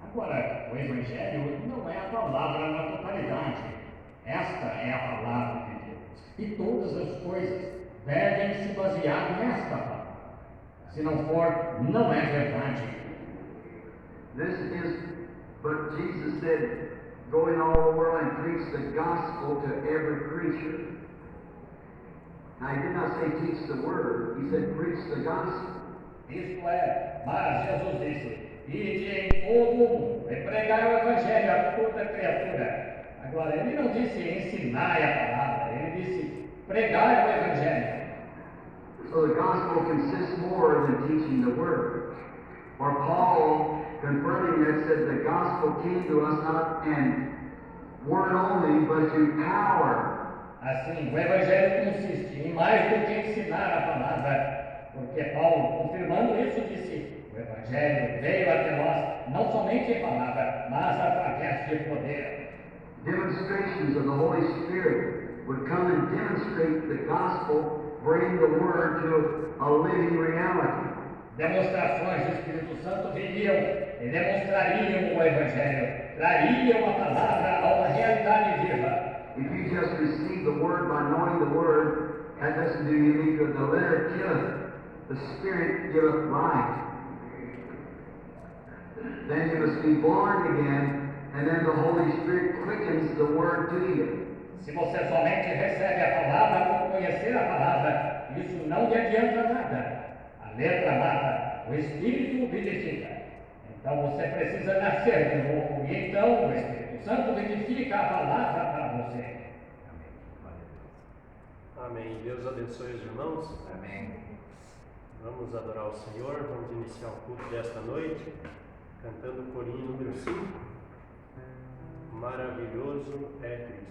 Agora, o Evangelho não é a palavra na totalidade. Esta é a palavra de Deus. E todas as coisas devem se basear nesta palavra. Se não for, não é verdade. But Jesus said, go in all the world and preach the gospel to every creature. Now, he did not say teach the word, he said preach the gospel. Isto é, mas Jesus disse, ide em todo o mundo e pregai o Evangelho a toda criatura. Agora, ele não disse ensinar a palavra, ele disse pregai o Evangelho. So the gospel consists more than teaching the word. For Paul, confirming that, said the gospel came to us not in word only, but in power. Assim, o Evangelho consiste em mais do que ensinar a palavra, porque Paulo, confirmando isso, disse, o Evangelho veio até nós, não somente em palavra, mas através de poder. Demonstrations of the Holy Spirit would come and demonstrate the gospel, bring the word to a living reality. Demonstrações do Espírito Santo viriam e demonstrariam o Evangelho, trariam a palavra a uma realidade viva. If you just receive the word by knowing the word, that doesn't do you any good. The letter killeth, the Spirit giveth life. Then you must be born again, and then the Holy Spirit quickens the word to you. Se você somente recebe a palavra por conhecer a palavra, isso não lhe adianta nada. A letra mata, o Espírito vivifica. Então você precisa nascer de novo, e então o Espírito Santo vivifica a palavra para você. Amém. Deus abençoe os irmãos. Amém. Vamos adorar o Senhor, vamos iniciar o culto desta noite, cantando o corinho número 5. Maravilhoso é Cristo.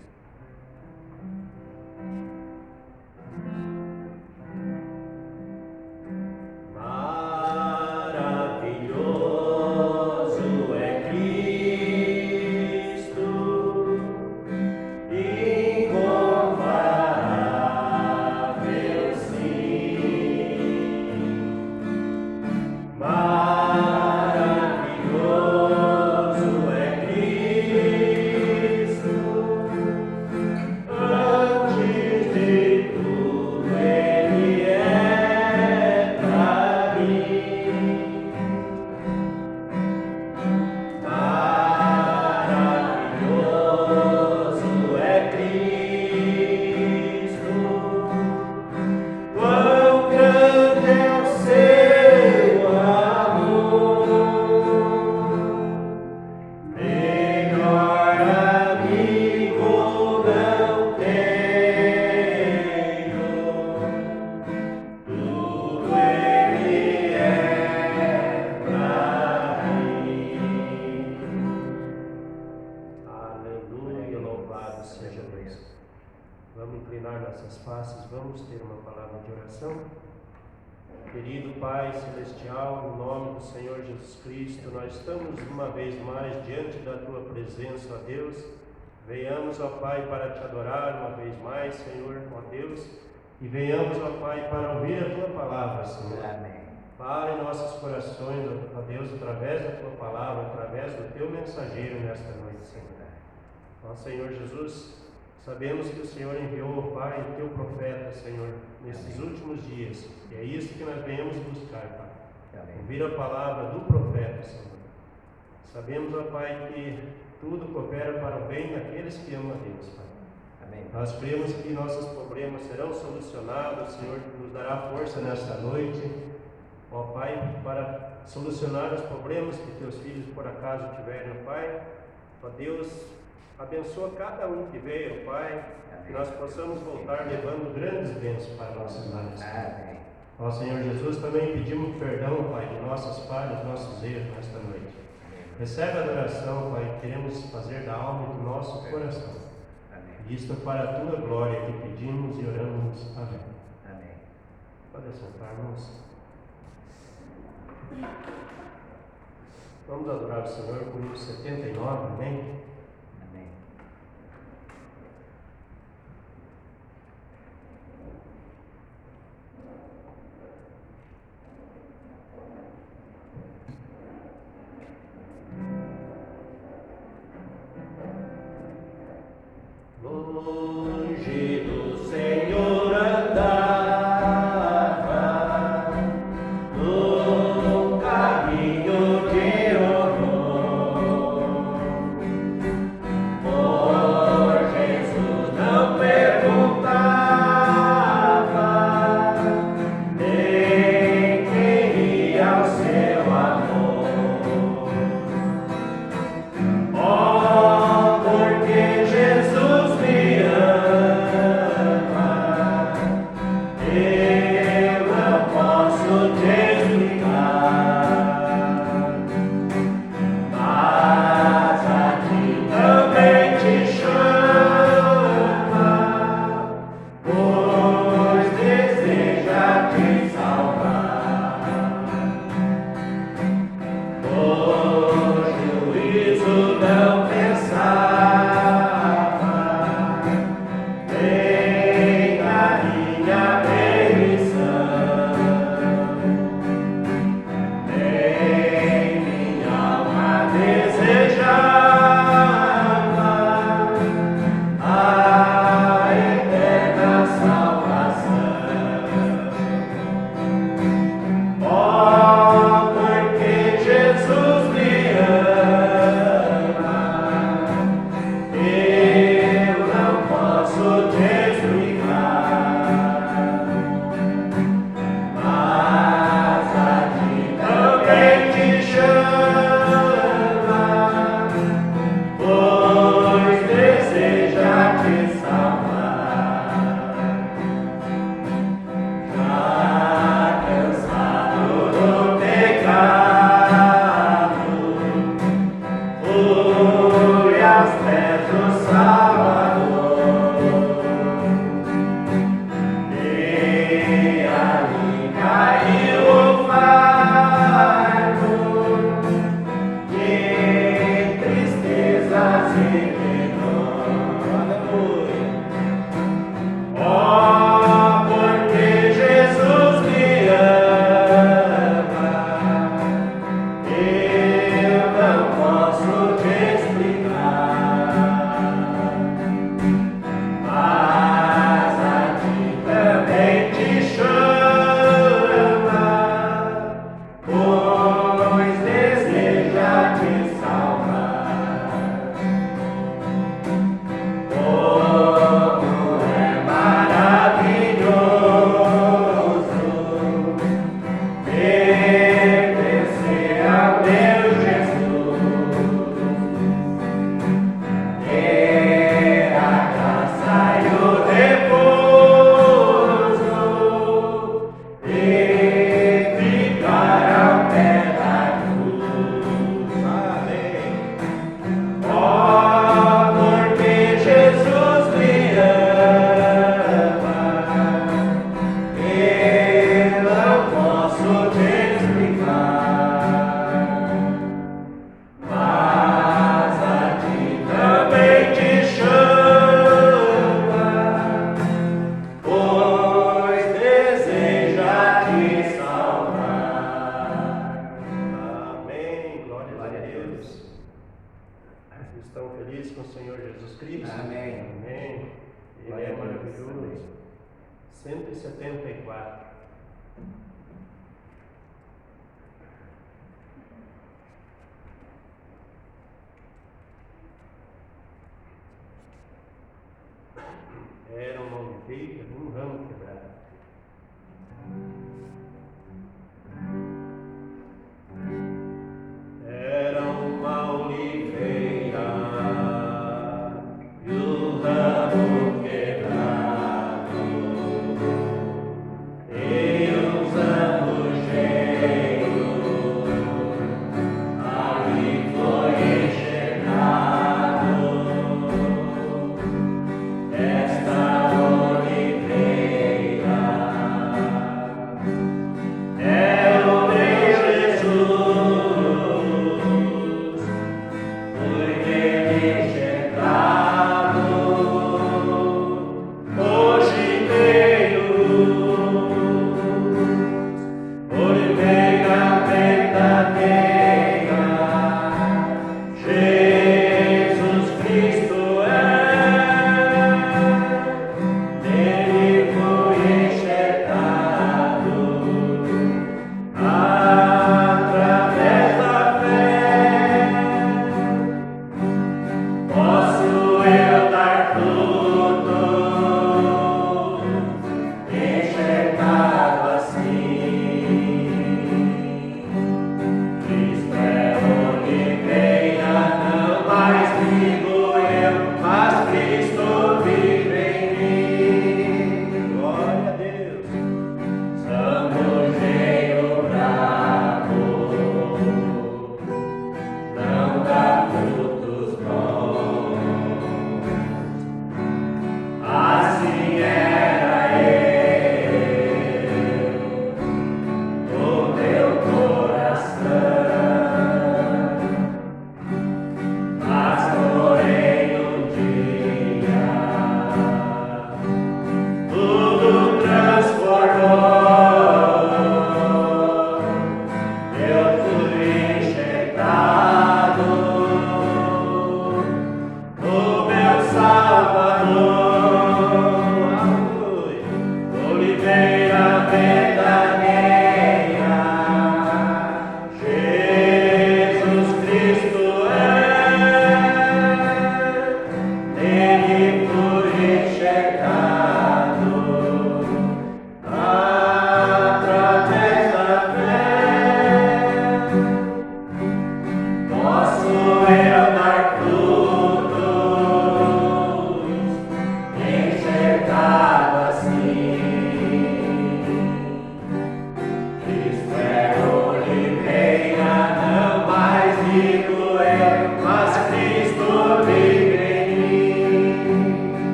Querido Pai Celestial, no nome do Senhor Jesus Cristo, nós estamos uma vez mais diante da Tua presença, ó Deus. Venhamos, ó Pai, para Te adorar uma vez mais, Senhor, ó Deus, e venhamos, ó Pai, para ouvir a Tua palavra, Senhor. Amém. Fala em nossos corações, ó Deus, através da Tua palavra, através do Teu mensageiro nesta noite, Senhor. Ó Senhor Jesus, sabemos que o Senhor enviou, ó Pai, o Teu profeta, Senhor, nesses últimos dias. E é isso que nós venhamos buscar, Pai. Ouvir a palavra do profeta, Senhor. Sabemos, ó Pai, que tudo coopera para o bem daqueles que amam a Deus, Pai. Amém. Nós cremos que nossos problemas serão solucionados, o Senhor nos dará força nesta noite, ó Pai, para solucionar os problemas que Teus filhos por acaso tiverem, ó Pai. Ó Deus, abençoa cada um que veio, ó Pai, que nós possamos voltar levando grandes bênçãos para nossos lares. Amém. Ó Senhor Jesus, também pedimos perdão, Pai, de nossas falhas, nossos erros nesta noite. Recebe a adoração, Pai, que queremos fazer da alma e do nosso coração. Amém. Isto é para a Tua glória que pedimos e oramos. Amém. Amém. Pode sentar, irmãos. Vamos adorar o Senhor com o hino 79, amém? Amém. Longe do Senhor andava, no caminho de horror. Por Jesus não perguntava, nem queria o seu amor. Oh, porque Jesus me ama, eu não posso te explicar, mas aqui também te chama, pois deseja te salvar. O juízo não pensava, nem na minha perdição, nem minha alma desejava a eterna salvação. Oh, porque Jesus me ama, eu não posso te explicar, mas aqui também te chama, pois deseja te salvar. Já cansado do pecado, fui aos pés do Salvador, e ali caiu o fardo que tristezas eliminou. Oh, porque Jesus me ama, eu não posso te explicar, mas aqui também te chama, pois deseja te salvar. Como é maravilhoso pertencer ao meu Jesus, ter a graça e o repouso, e ficar ao pé da cruz. Amém. Oh, porque Jesus me ama, eu não posso te explicar, mas aqui também te chama, pois deseja te salvar. Amém. Glória a Deus. Estão felizes com o Senhor Jesus Cristo? Amém. Amém. Ele Glória é a Deus. maravilhoso. 174. Era uma oliveira num ramo quebrado. Era uma oliveira e o ramo quebrado, e os ramos cheios, ali foi enxergado. Esta oliveira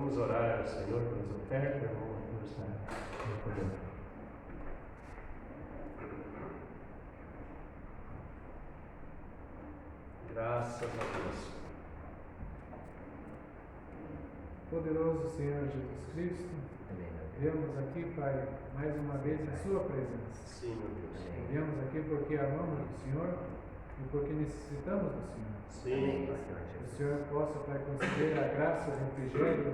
Vamos orar ao Senhor pelas ofertas, vamos estar recolhendo. Graças a Deus. Poderoso Senhor Jesus Cristo, viemos aqui, Pai, mais uma vez em Sua presença. Sim, meu Deus. Viemos aqui porque amamos o Senhor e porque necessitamos do Senhor. Sim, Que o Senhor possa, Pai, conceder a graça, o refrigério,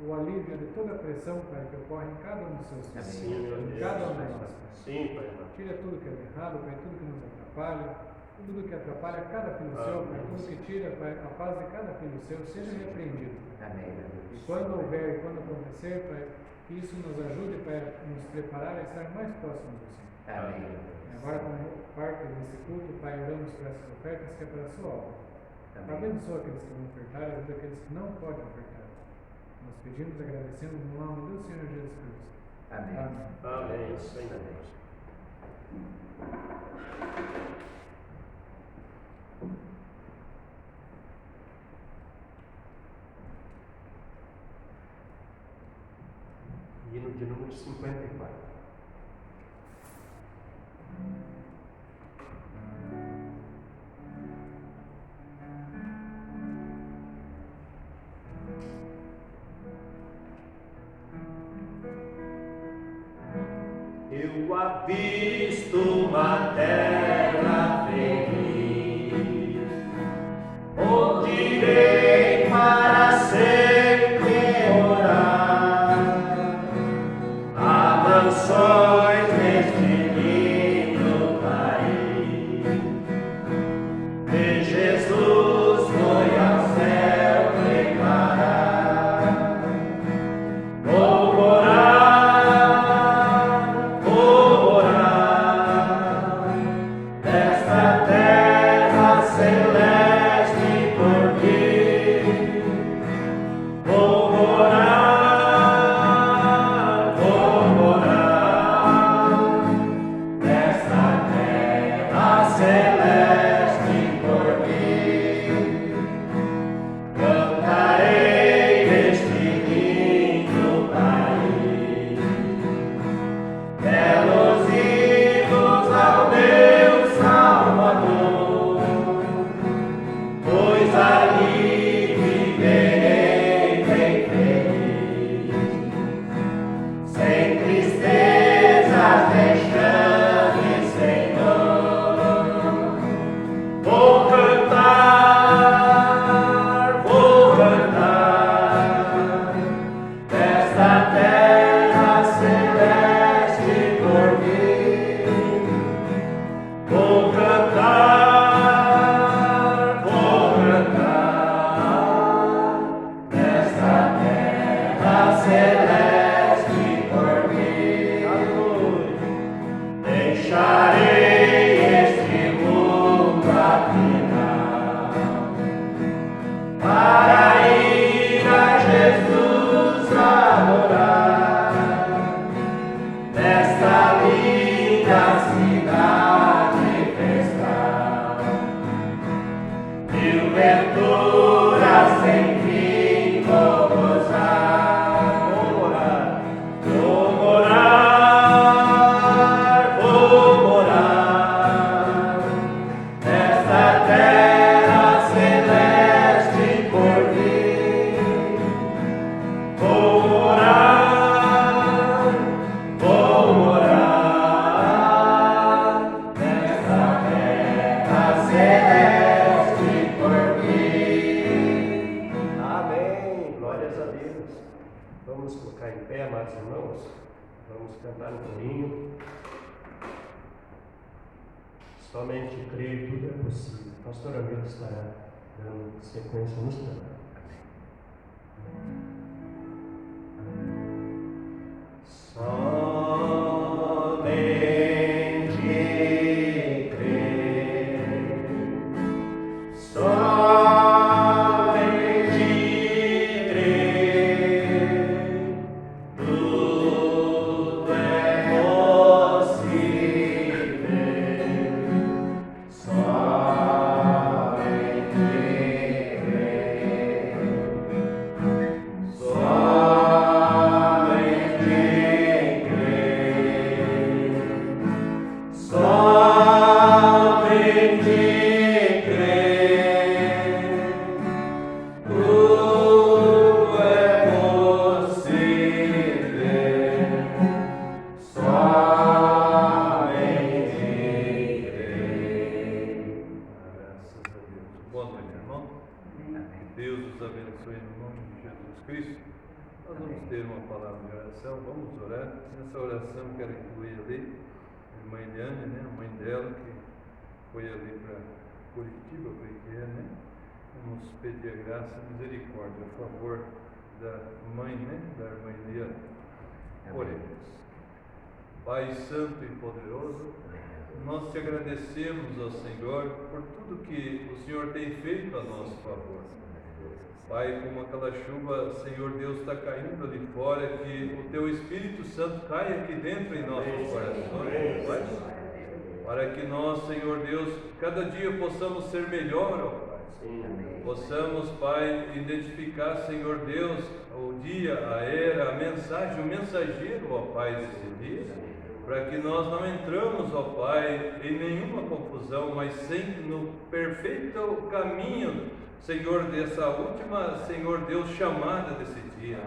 o alívio de toda a pressão, Pai, que ocorre em cada um dos seus sim, filhos, meu em Deus. cada um de nós, Pai. Sim, Pai amado. Tira tudo que é errado, Pai, tudo que nos atrapalha, tudo que atrapalha cada filho seu, Pai, tudo que tira, Pai, a paz de cada filho seu, seja repreendido. E quando houver e quando acontecer, Pai, que isso nos ajude, Pai, a nos preparar a estar mais próximos do Senhor. Agora, como parte desse culto, Pai, oramos por essas ofertas que é para a sua obra. Abençoa aqueles que vão ofertar e ajuda aqueles que não podem ofertar. Nós pedimos e agradecemos no nome do Senhor Jesus Cristo. Amém. Amém, Senhor. Hino de número 54. Eu avisto uma terra feliz, onde irei para sempre orar. Há mansões neste lindo país, e Jesus foi ao céu preparar. Vou morar nesta terra celeste por vir. Vou morar nesta terra celeste por vir. Cantarei neste lindo país belos hinos ao meu Salvador, pois ali viverei bem feliz, sem tristezas deixando, Senhor. Vou cantar nesta terra celeste por vir. Vou cantar nesta terra celeste por vir. Deixarei este mundo afinal para ir a Jesus adorar nesta linda cidade festal. Mil venturas sem fim vou gozar. Vou morar nesta terra celeste por vir. Vou morar nesta terra celeste por vir. Amém. Glórias a Deus. Vamos colocar em pé, amados irmãos. Vamos cantar um corinho. Somente creio, tudo é possível. Pastor Hamilton estará dando sequência nos cantos. Somente crer, somente crer, tudo é possível. Somente crer. Nós vamos ter uma palavra de oração, vamos orar. Nessa oração quero incluir ali a irmã Eliane, né? A mãe dela que foi ali para Curitiba, porque é, né? Vamos pedir a graça e a misericórdia a favor da mãe, né? Da irmã Eliane. Oremos. Pai Santo e Poderoso, nós te agradecemos ao Senhor por tudo que o Senhor tem feito a nosso favor. Pai, como aquela chuva, Senhor Deus, está caindo ali fora, que o Teu Espírito Santo caia aqui dentro em nossos corações, Pai, para que nós, Senhor Deus, cada dia possamos ser melhor, ó Pai. Possamos, Pai, identificar, Senhor Deus, o dia, a era, a mensagem, o mensageiro, ó Pai, desse dia, para que nós não entramos, ó Pai, em nenhuma confusão, mas sempre no perfeito caminho, Senhor, dessa última, Senhor Deus, chamada desse dia.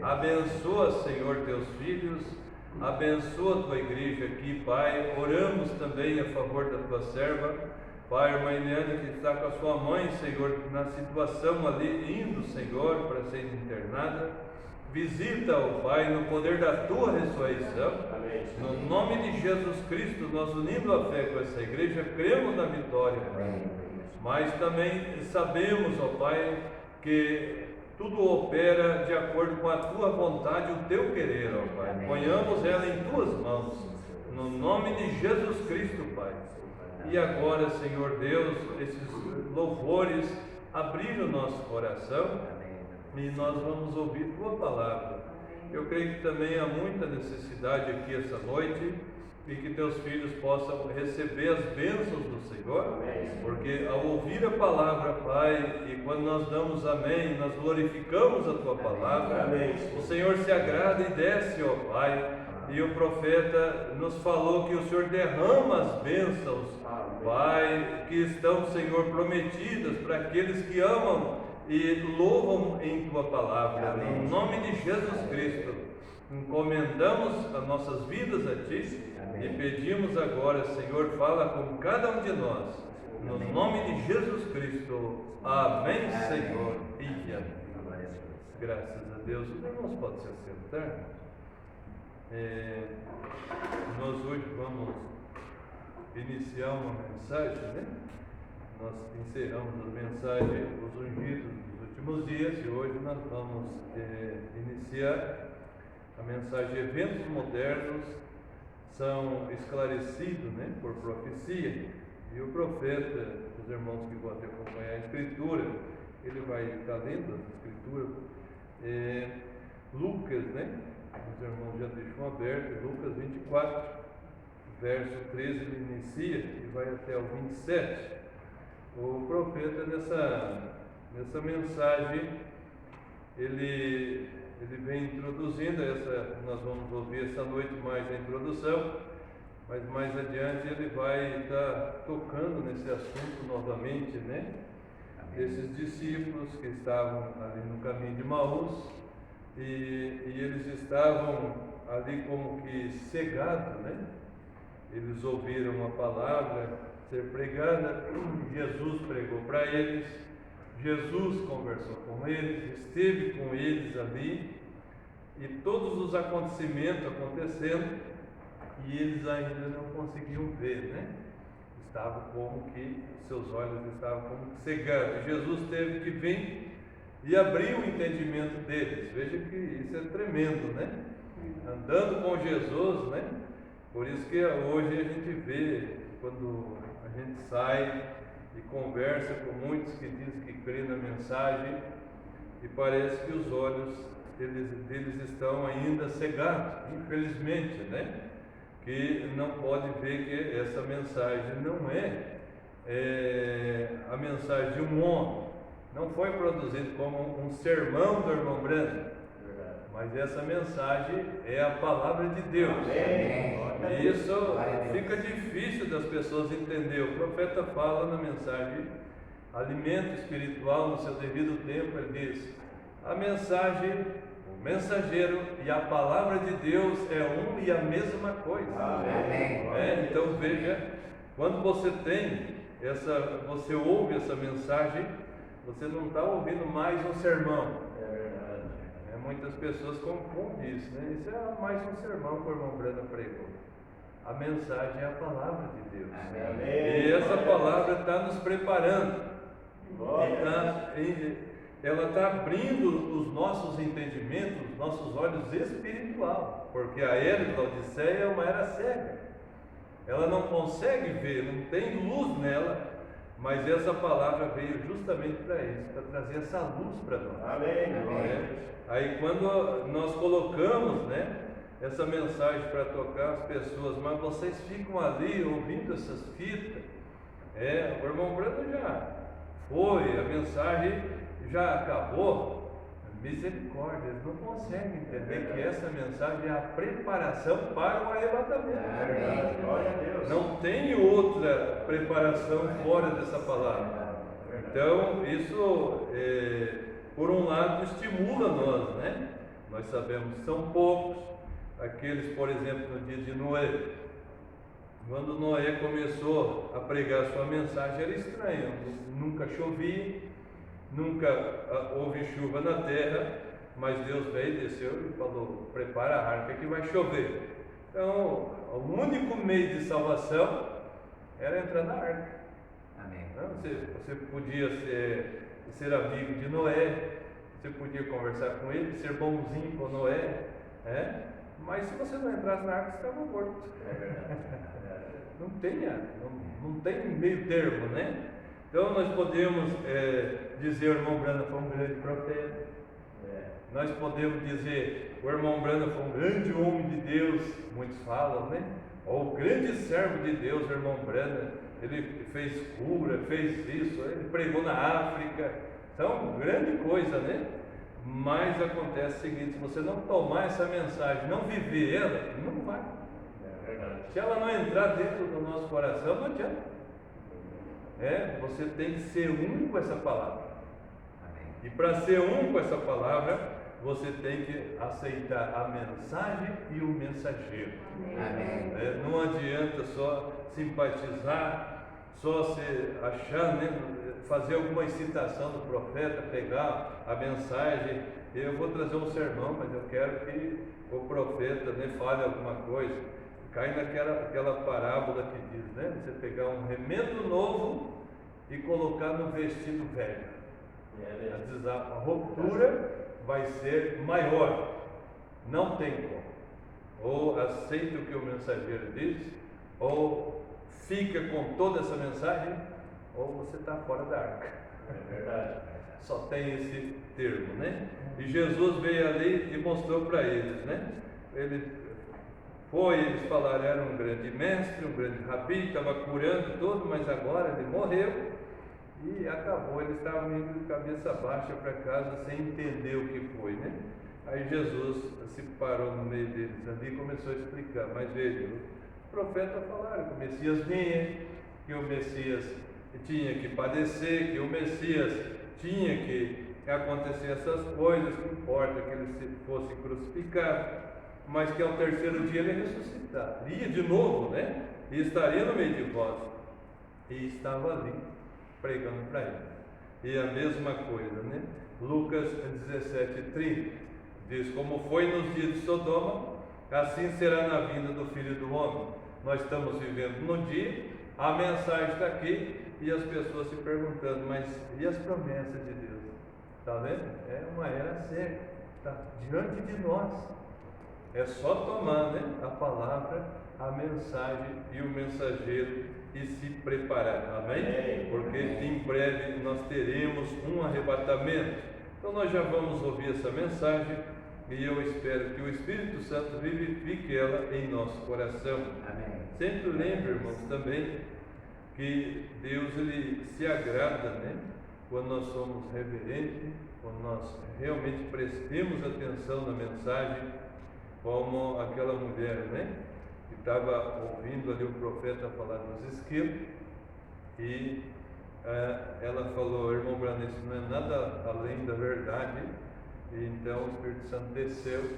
Abençoa, Senhor, Teus filhos, abençoa a Tua igreja aqui, Pai. Oramos também a favor da Tua serva, Pai, irmã Eliane, que está com a sua mãe, Senhor, na situação ali, indo, Senhor, para ser internada. Visita, ó Pai, no poder da Tua ressurreição. No nome de Jesus Cristo, nós unindo a fé com essa igreja, cremos na vitória, Pai. Mas também sabemos, ó Pai, que tudo opera de acordo com a Tua vontade, o Teu querer, ó Pai. Ponhamos ela em Tuas mãos, no nome de Jesus Cristo, Pai. E agora, Senhor Deus, esses louvores abriram o nosso coração e nós vamos ouvir Tua palavra. Eu creio que também há muita necessidade aqui essa noite e que Teus filhos possam receber as bênçãos do Senhor, porque ao ouvir a palavra, Pai, e quando nós damos amém, nós glorificamos a Tua palavra, o Senhor se agrada e desce, ó Pai, e o profeta nos falou que o Senhor derrama as bênçãos, Pai, que estão, Senhor, prometidas para aqueles que amam e louvam em Tua palavra. No nome de Jesus Cristo, encomendamos as nossas vidas a Ti e pedimos agora, Senhor, fala com cada um de nós. No nome de Jesus Cristo. Amém, Senhor. E amém. Graças a Deus. Os irmãos podem se assentar. Nós hoje vamos iniciar uma mensagem, né? Nós encerramos a mensagem, os ungidos dos últimos dias, e hoje nós vamos iniciar a mensagem Eventos Modernos são esclarecidos, né, por profecia. E o profeta, os irmãos que vão acompanhar a Escritura, ele vai estar lendo as Escrituras. Lucas, né? Os irmãos já deixou aberto, Lucas 24, verso 13, ele inicia e vai até o 27. O profeta, nessa mensagem, ele vem introduzindo nós vamos ouvir essa noite mais a introdução, mas mais adiante ele vai estar tocando nesse assunto novamente, né? Desses discípulos que estavam ali no caminho de Emaús e eles estavam ali como que cegados, né? Eles ouviram a palavra ser pregada, Jesus pregou para eles, Jesus conversou com eles, esteve com eles ali, e todos os acontecimentos acontecendo, e eles ainda não conseguiam ver, né? Estavam como que, seus olhos estavam como que cegados. Jesus teve que vir e abrir o entendimento deles. Veja que isso é tremendo, né? Andando com Jesus, né? Por isso que hoje a gente vê, quando a gente sai e conversa com muitos que dizem que crê na mensagem, e parece que os olhos deles estão ainda cegados, infelizmente, né? Que não pode ver que essa mensagem não é a mensagem de um homem, não foi produzido como um sermão do irmão Branco, mas essa mensagem é a palavra de Deus. E isso fica difícil das pessoas entender. O profeta fala na mensagem alimento espiritual no seu devido tempo. Ele diz: a mensagem, o mensageiro e a palavra de Deus é um e a mesma coisa. Então veja, quando você você ouve essa mensagem, você não está ouvindo mais um sermão. muitas pessoas confundem isso, né? Isso é mais um sermão que o irmão Breno pregou. A mensagem é a palavra de Deus. Amém. E essa palavra está nos preparando. Ela está abrindo os nossos entendimentos, os nossos olhos espirituais. Porque a era da Odisseia é uma era cega. Ela não consegue ver, não tem luz nela. Mas essa palavra veio justamente para isso, para trazer essa luz para nós. Amém. Aí quando nós colocamos, né, essa mensagem para tocar as pessoas, mas vocês ficam ali ouvindo essas fitas, o irmão Brando já foi, a mensagem já acabou. Misericórdia, eles não conseguem entender que essa mensagem é a preparação para o arrebatamento. Glória a Deus. Não tem outra preparação fora dessa palavra. Então, isso, por um lado, estimula nós, né? Nós sabemos que são poucos aqueles, por exemplo, no dia de Noé. Quando Noé começou a pregar sua mensagem, era estranho. Nunca chovia, nunca houve chuva na terra, mas Deus veio e desceu e falou: prepara a arca que vai chover. Então, o único meio de salvação era entrar na arca. Amém. Então, você podia ser amigo de Noé, você podia conversar com ele, ser bonzinho com Noé, mas se você não entrasse na arca, você estava morto. Não tem meio termo, né? Então nós podemos dizer o irmão Brando foi um grande profeta. Nós podemos dizer o irmão Brando foi um grande homem de Deus, muitos falam, né? Ou o grande servo de Deus, o irmão Brando, ele fez cura, fez isso, ele pregou na África. Então, grande coisa, né? Mas acontece o seguinte: se você não tomar essa mensagem, não viver ela, não vai. Se ela não entrar dentro do nosso coração, não adianta. Você tem que ser um com essa palavra. Amém. E para ser um com essa palavra, você tem que aceitar a mensagem e o mensageiro. Amém. Não adianta só simpatizar, só se achar, né, fazer alguma incitação do profeta, pegar a mensagem. Eu vou trazer um sermão, mas eu quero que o profeta, né, fale alguma coisa. Cai naquela parábola que diz, né? Você pegar um remendo novo e colocar no vestido velho. A ruptura vai ser maior. Não tem como. Ou aceita o que o mensageiro diz, ou fica com toda essa mensagem, ou você está fora da arca. É verdade. Só tem esse termo, né? E Jesus veio ali e mostrou para eles, né? Eles falaram, era um grande mestre, um grande rabi, estava curando tudo, mas agora ele morreu e acabou. Eles estavam indo de cabeça baixa para casa sem entender o que foi, né? Aí Jesus se parou no meio deles ali e começou a explicar. Mas veja, os profetas falaram que o Messias vinha, que o Messias tinha que padecer, que o Messias tinha que acontecer essas coisas, que importa que ele fosse crucificado, mas que ao terceiro dia ele ressuscitaria de novo, né? E estaria no meio de vós. E estava ali, pregando para ele. E a mesma coisa, né? Lucas 17:30 diz: como foi nos dias de Sodoma, assim será na vinda do Filho do Homem. Nós estamos vivendo no dia, a mensagem está aqui, e as pessoas se perguntando, mas e as promessas de Deus? Está vendo? É uma era cega, está diante de nós. É só tomar, né, a palavra, a mensagem e o mensageiro e se preparar, amém? Porque em breve nós teremos um arrebatamento. Então nós já vamos ouvir essa mensagem e eu espero que o Espírito Santo vivifique ela em nosso coração. Amém. Sempre lembre, irmãos, também que Deus ele se agrada, né, quando nós somos reverentes, quando nós realmente prestemos atenção na mensagem, como aquela mulher, né, que estava ouvindo ali o profeta falar dos esquilos, e ela falou: irmão Brando, isso não é nada além da verdade. E então o Espírito Santo desceu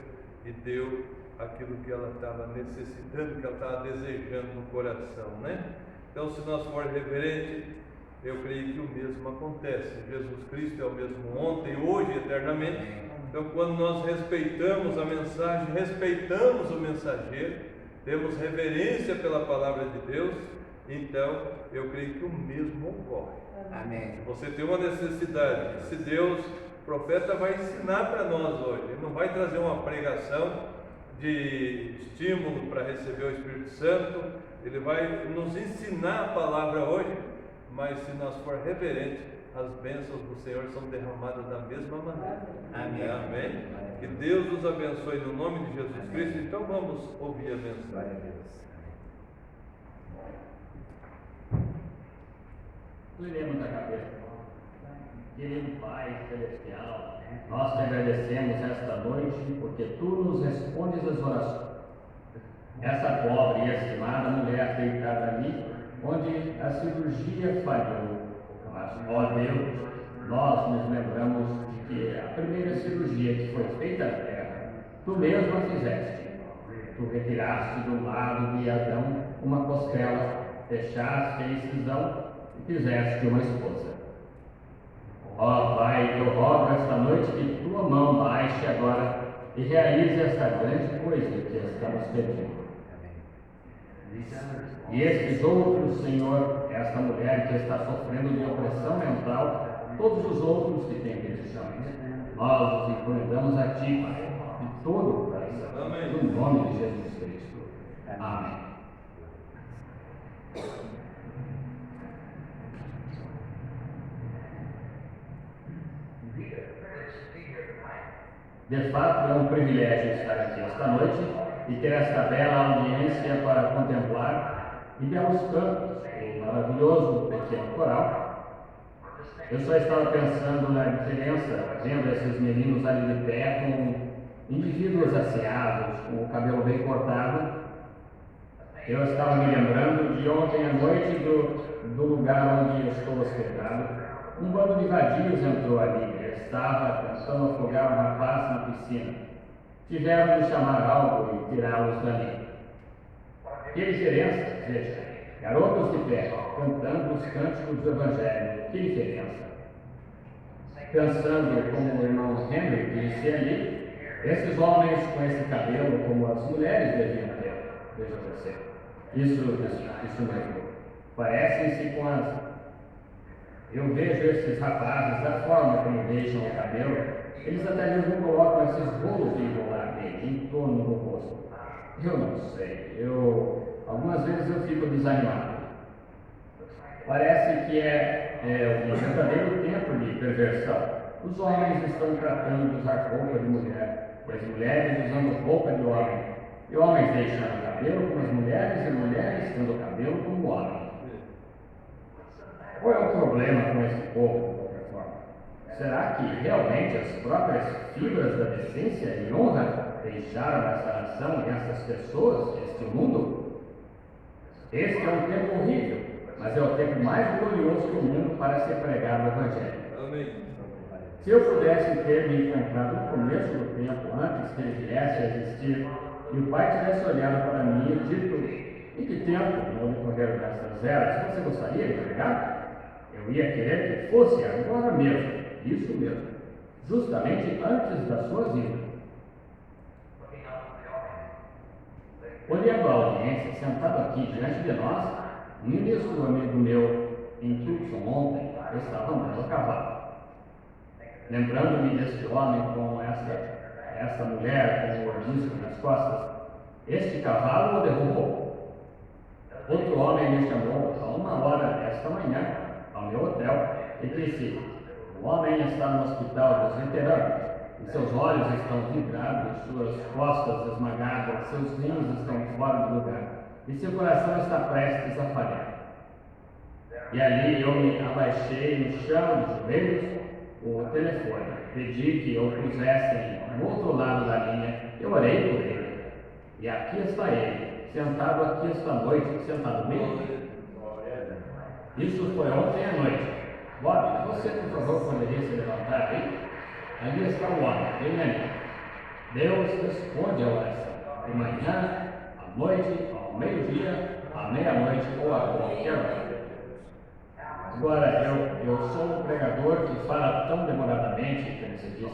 e deu aquilo que ela estava necessitando, que ela estava desejando no coração, né? Então, se nós formos reverentes, eu creio que o mesmo acontece. Jesus Cristo é o mesmo ontem, hoje e eternamente. Então, quando nós respeitamos a mensagem, respeitamos o mensageiro, temos reverência pela palavra de Deus, então eu creio que o mesmo ocorre. Amém. Se você tem uma necessidade, se Deus, o profeta vai ensinar para nós hoje, ele não vai trazer uma pregação de estímulo para receber o Espírito Santo, ele vai nos ensinar a palavra hoje, mas se nós for reverentes, as bênçãos do Senhor são derramadas da mesma maneira. Amém. Amém? Que Deus nos abençoe no nome de Jesus Cristo. Então vamos ouvir a mensagem. Glória a Deus. Inclinemos a cabeça. Querido Pai Celestial, nós te agradecemos esta noite porque Tu nos respondes as orações. Essa pobre e estimada mulher deitada ali, onde a cirurgia falhou, mas, ó Deus, nós nos lembramos de que a primeira cirurgia que foi feita na terra, Tu mesmo a fizeste. Tu retiraste do lado de Adão uma costela, fechaste a incisão e fizeste uma esposa. Ó Pai, eu rogo esta noite que Tua mão baixe agora e realize esta grande coisa que estamos pedindo. E estes outros, Senhor, esta mulher que está sofrendo de opressão mental, todos os outros que têm petições, nós os encomendamos a Ti, Pai, de todo o coração, no nome de Jesus Cristo. Amém. De fato, é um privilégio estar aqui esta noite e ter esta bela audiência para contemplar e belos cantos, o maravilhoso pequeno coral. Eu só estava pensando na diferença, vendo esses meninos ali de pé com indivíduos asseados, com o cabelo bem cortado. Eu estava me lembrando de ontem à noite do lugar onde eu estou hospedado. Um bando de vadios entrou ali. Estava tentando afogar um rapaz na piscina. Tiveram de chamar algo e tirá-los dali. Que diferença, veja, garotos de pé, cantando os cânticos do Evangelho, que diferença. Pensando como o irmão Henry disse ali, esses homens com esse cabelo como as mulheres deviam ter, veja você. Isso mesmo. Parecem-se com as... Eu vejo esses rapazes, da forma como deixam o cabelo, eles até mesmo colocam esses rolos de enrolar dele em torno do rosto. Eu não sei, algumas vezes eu fico desanimado. Parece que é um verdadeiro tempo de perversão. Os homens estão tratando de usar roupa de mulher, e as mulheres usando roupa de homem. E homens deixando o cabelo como as mulheres, e mulheres tendo o cabelo como o homem. Qual é o problema com esse povo, de qualquer forma? Será que realmente as próprias fibras da decência e honra deixaram essa nação e essas pessoas, este mundo? Este é um tempo horrível, mas é o tempo mais glorioso do mundo para ser pregado o Evangelho. Amém. Se eu pudesse ter me encontrado no começo do tempo, antes que ele viesse a existir, e o Pai tivesse olhado para mim e dito: em que tempo, no decorrer dessas eras, você gostaria de pregar? Eu ia querer que fosse agora mesmo, isso mesmo, justamente antes da sua vida. Olhando a audiência, sentado aqui diante de nós, um ministro amigo meu em Tucson ontem estava andando a cavalo. Lembrando-me deste homem com esta mulher com o disco nas costas, este cavalo o derrubou. Outro homem me chamou a 1h desta manhã ao meu hotel e disse: o homem está no hospital dos veteranos, e seus olhos estão vidrados, suas costas esmagadas, seus rins estão fora do lugar, e seu coração está prestes a falhar. E ali eu me abaixei no chão, de joelhos, o telefone, pedi que eu pusessem no outro lado da linha, eu orei por ele, e aqui está ele, sentado aqui esta noite, sentado bem. Isso foi ontem à noite. Bob, você, por favor, poderia se levantar aí? Ali está o homem, bem ali. Deus responde a oração, de manhã, à noite, ao meio-dia, à meia-noite ou a qualquer hora. Agora, eu sou um pregador que fala tão demoradamente, como se diz,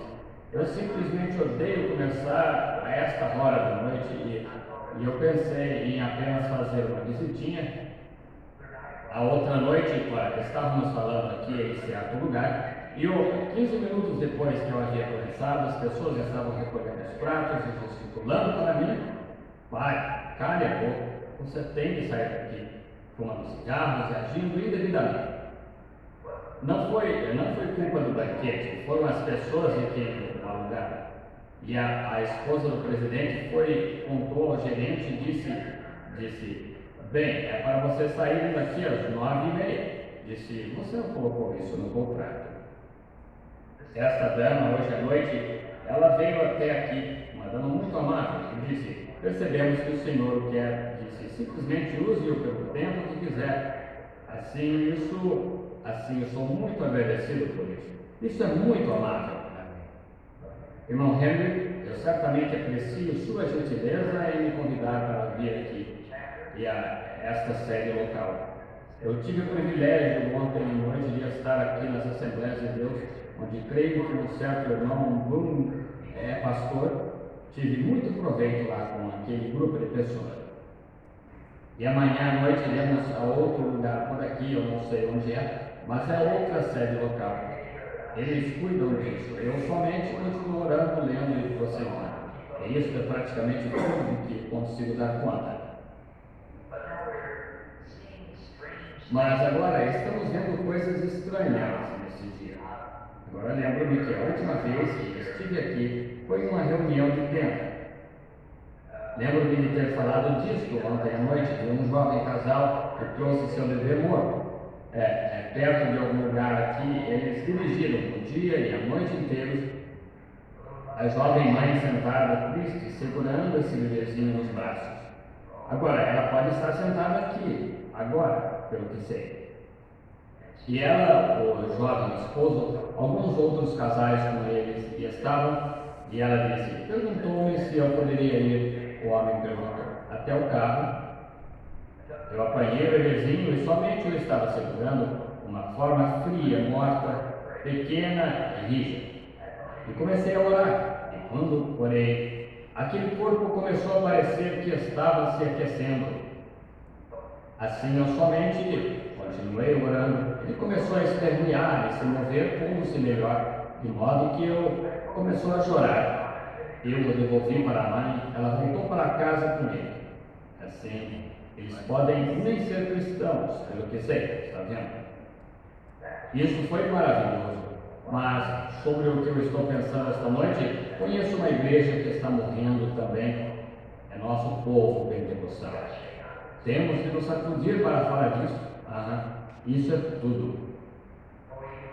Eu simplesmente odeio começar a esta hora da noite e eu pensei em apenas fazer uma visitinha. A outra noite, estávamos falando aqui em certo lugar, e 15 minutos depois que eu havia começado, as pessoas estavam recolhendo os pratos e gesticulando para mim: pai, cale a boca, você tem que sair daqui, fumando cigarros e agindo indevidamente. Não foi culpa do banquete, foram as pessoas em quem o alugaram. E a esposa do presidente contou ao gerente e disse: bem, é para você sair daqui às 9h30. Disse: você não colocou isso no contrato. Esta dama, hoje à noite, ela veio até aqui, uma dama muito amável, e disse: percebemos que o senhor o quer. Disse: simplesmente use-o pelo tempo que quiser. Assim eu sou muito agradecido por isso. Isso é muito amável. Irmão Henry, eu certamente aprecio sua gentileza em me convidar para vir aqui e a esta sede local. Eu tive o privilégio ontem à noite de estar aqui nas Assembleias de Deus, onde creio que um certo irmão Bloom é pastor. Tive muito proveito lá com aquele grupo de pessoas. E amanhã à noite iremos a outro lugar por aqui, eu não sei onde é, mas é outra sede local. Eles cuidam disso. Eu somente continuo orando, lendo e prosseguindo. E isso é praticamente tudo que consigo dar conta. Mas agora estamos vendo coisas estranhas nesse dia. Agora lembro-me que a última vez que estive aqui foi em uma reunião de tenda. Lembro-me de ter falado disso ontem à noite, de um jovem casal que trouxe seu bebê morto. Perto de algum lugar aqui, eles dirigiram o dia e a noite inteiros. A jovem mãe sentada triste, segurando esse bebezinho nos braços. Agora, ela pode estar sentada aqui, agora, pelo que sei. E ela, o jovem esposo, alguns outros casais com eles estavam, e ela perguntou-me se eu poderia ir. O homem perguntou: até o carro. Eu apanhei o bebezinho e somente eu estava segurando uma forma fria, morta, pequena e rígida. E comecei a orar. E quando orei, aquele corpo começou a parecer que estava se aquecendo. Assim eu somente continuei orando. Ele começou a espernear e se mover, pondo-se melhor, de modo que eu começou a chorar. Eu o devolvi para a mãe, ela voltou para casa com ele. Assim, eles podem nem ser cristãos, pelo que sei, está vendo? Isso foi maravilhoso, mas sobre o que eu estou pensando esta noite, conheço uma igreja que está morrendo também. É nosso povo pentecostal. Temos de nos sacudir para falar disso. Isso é tudo.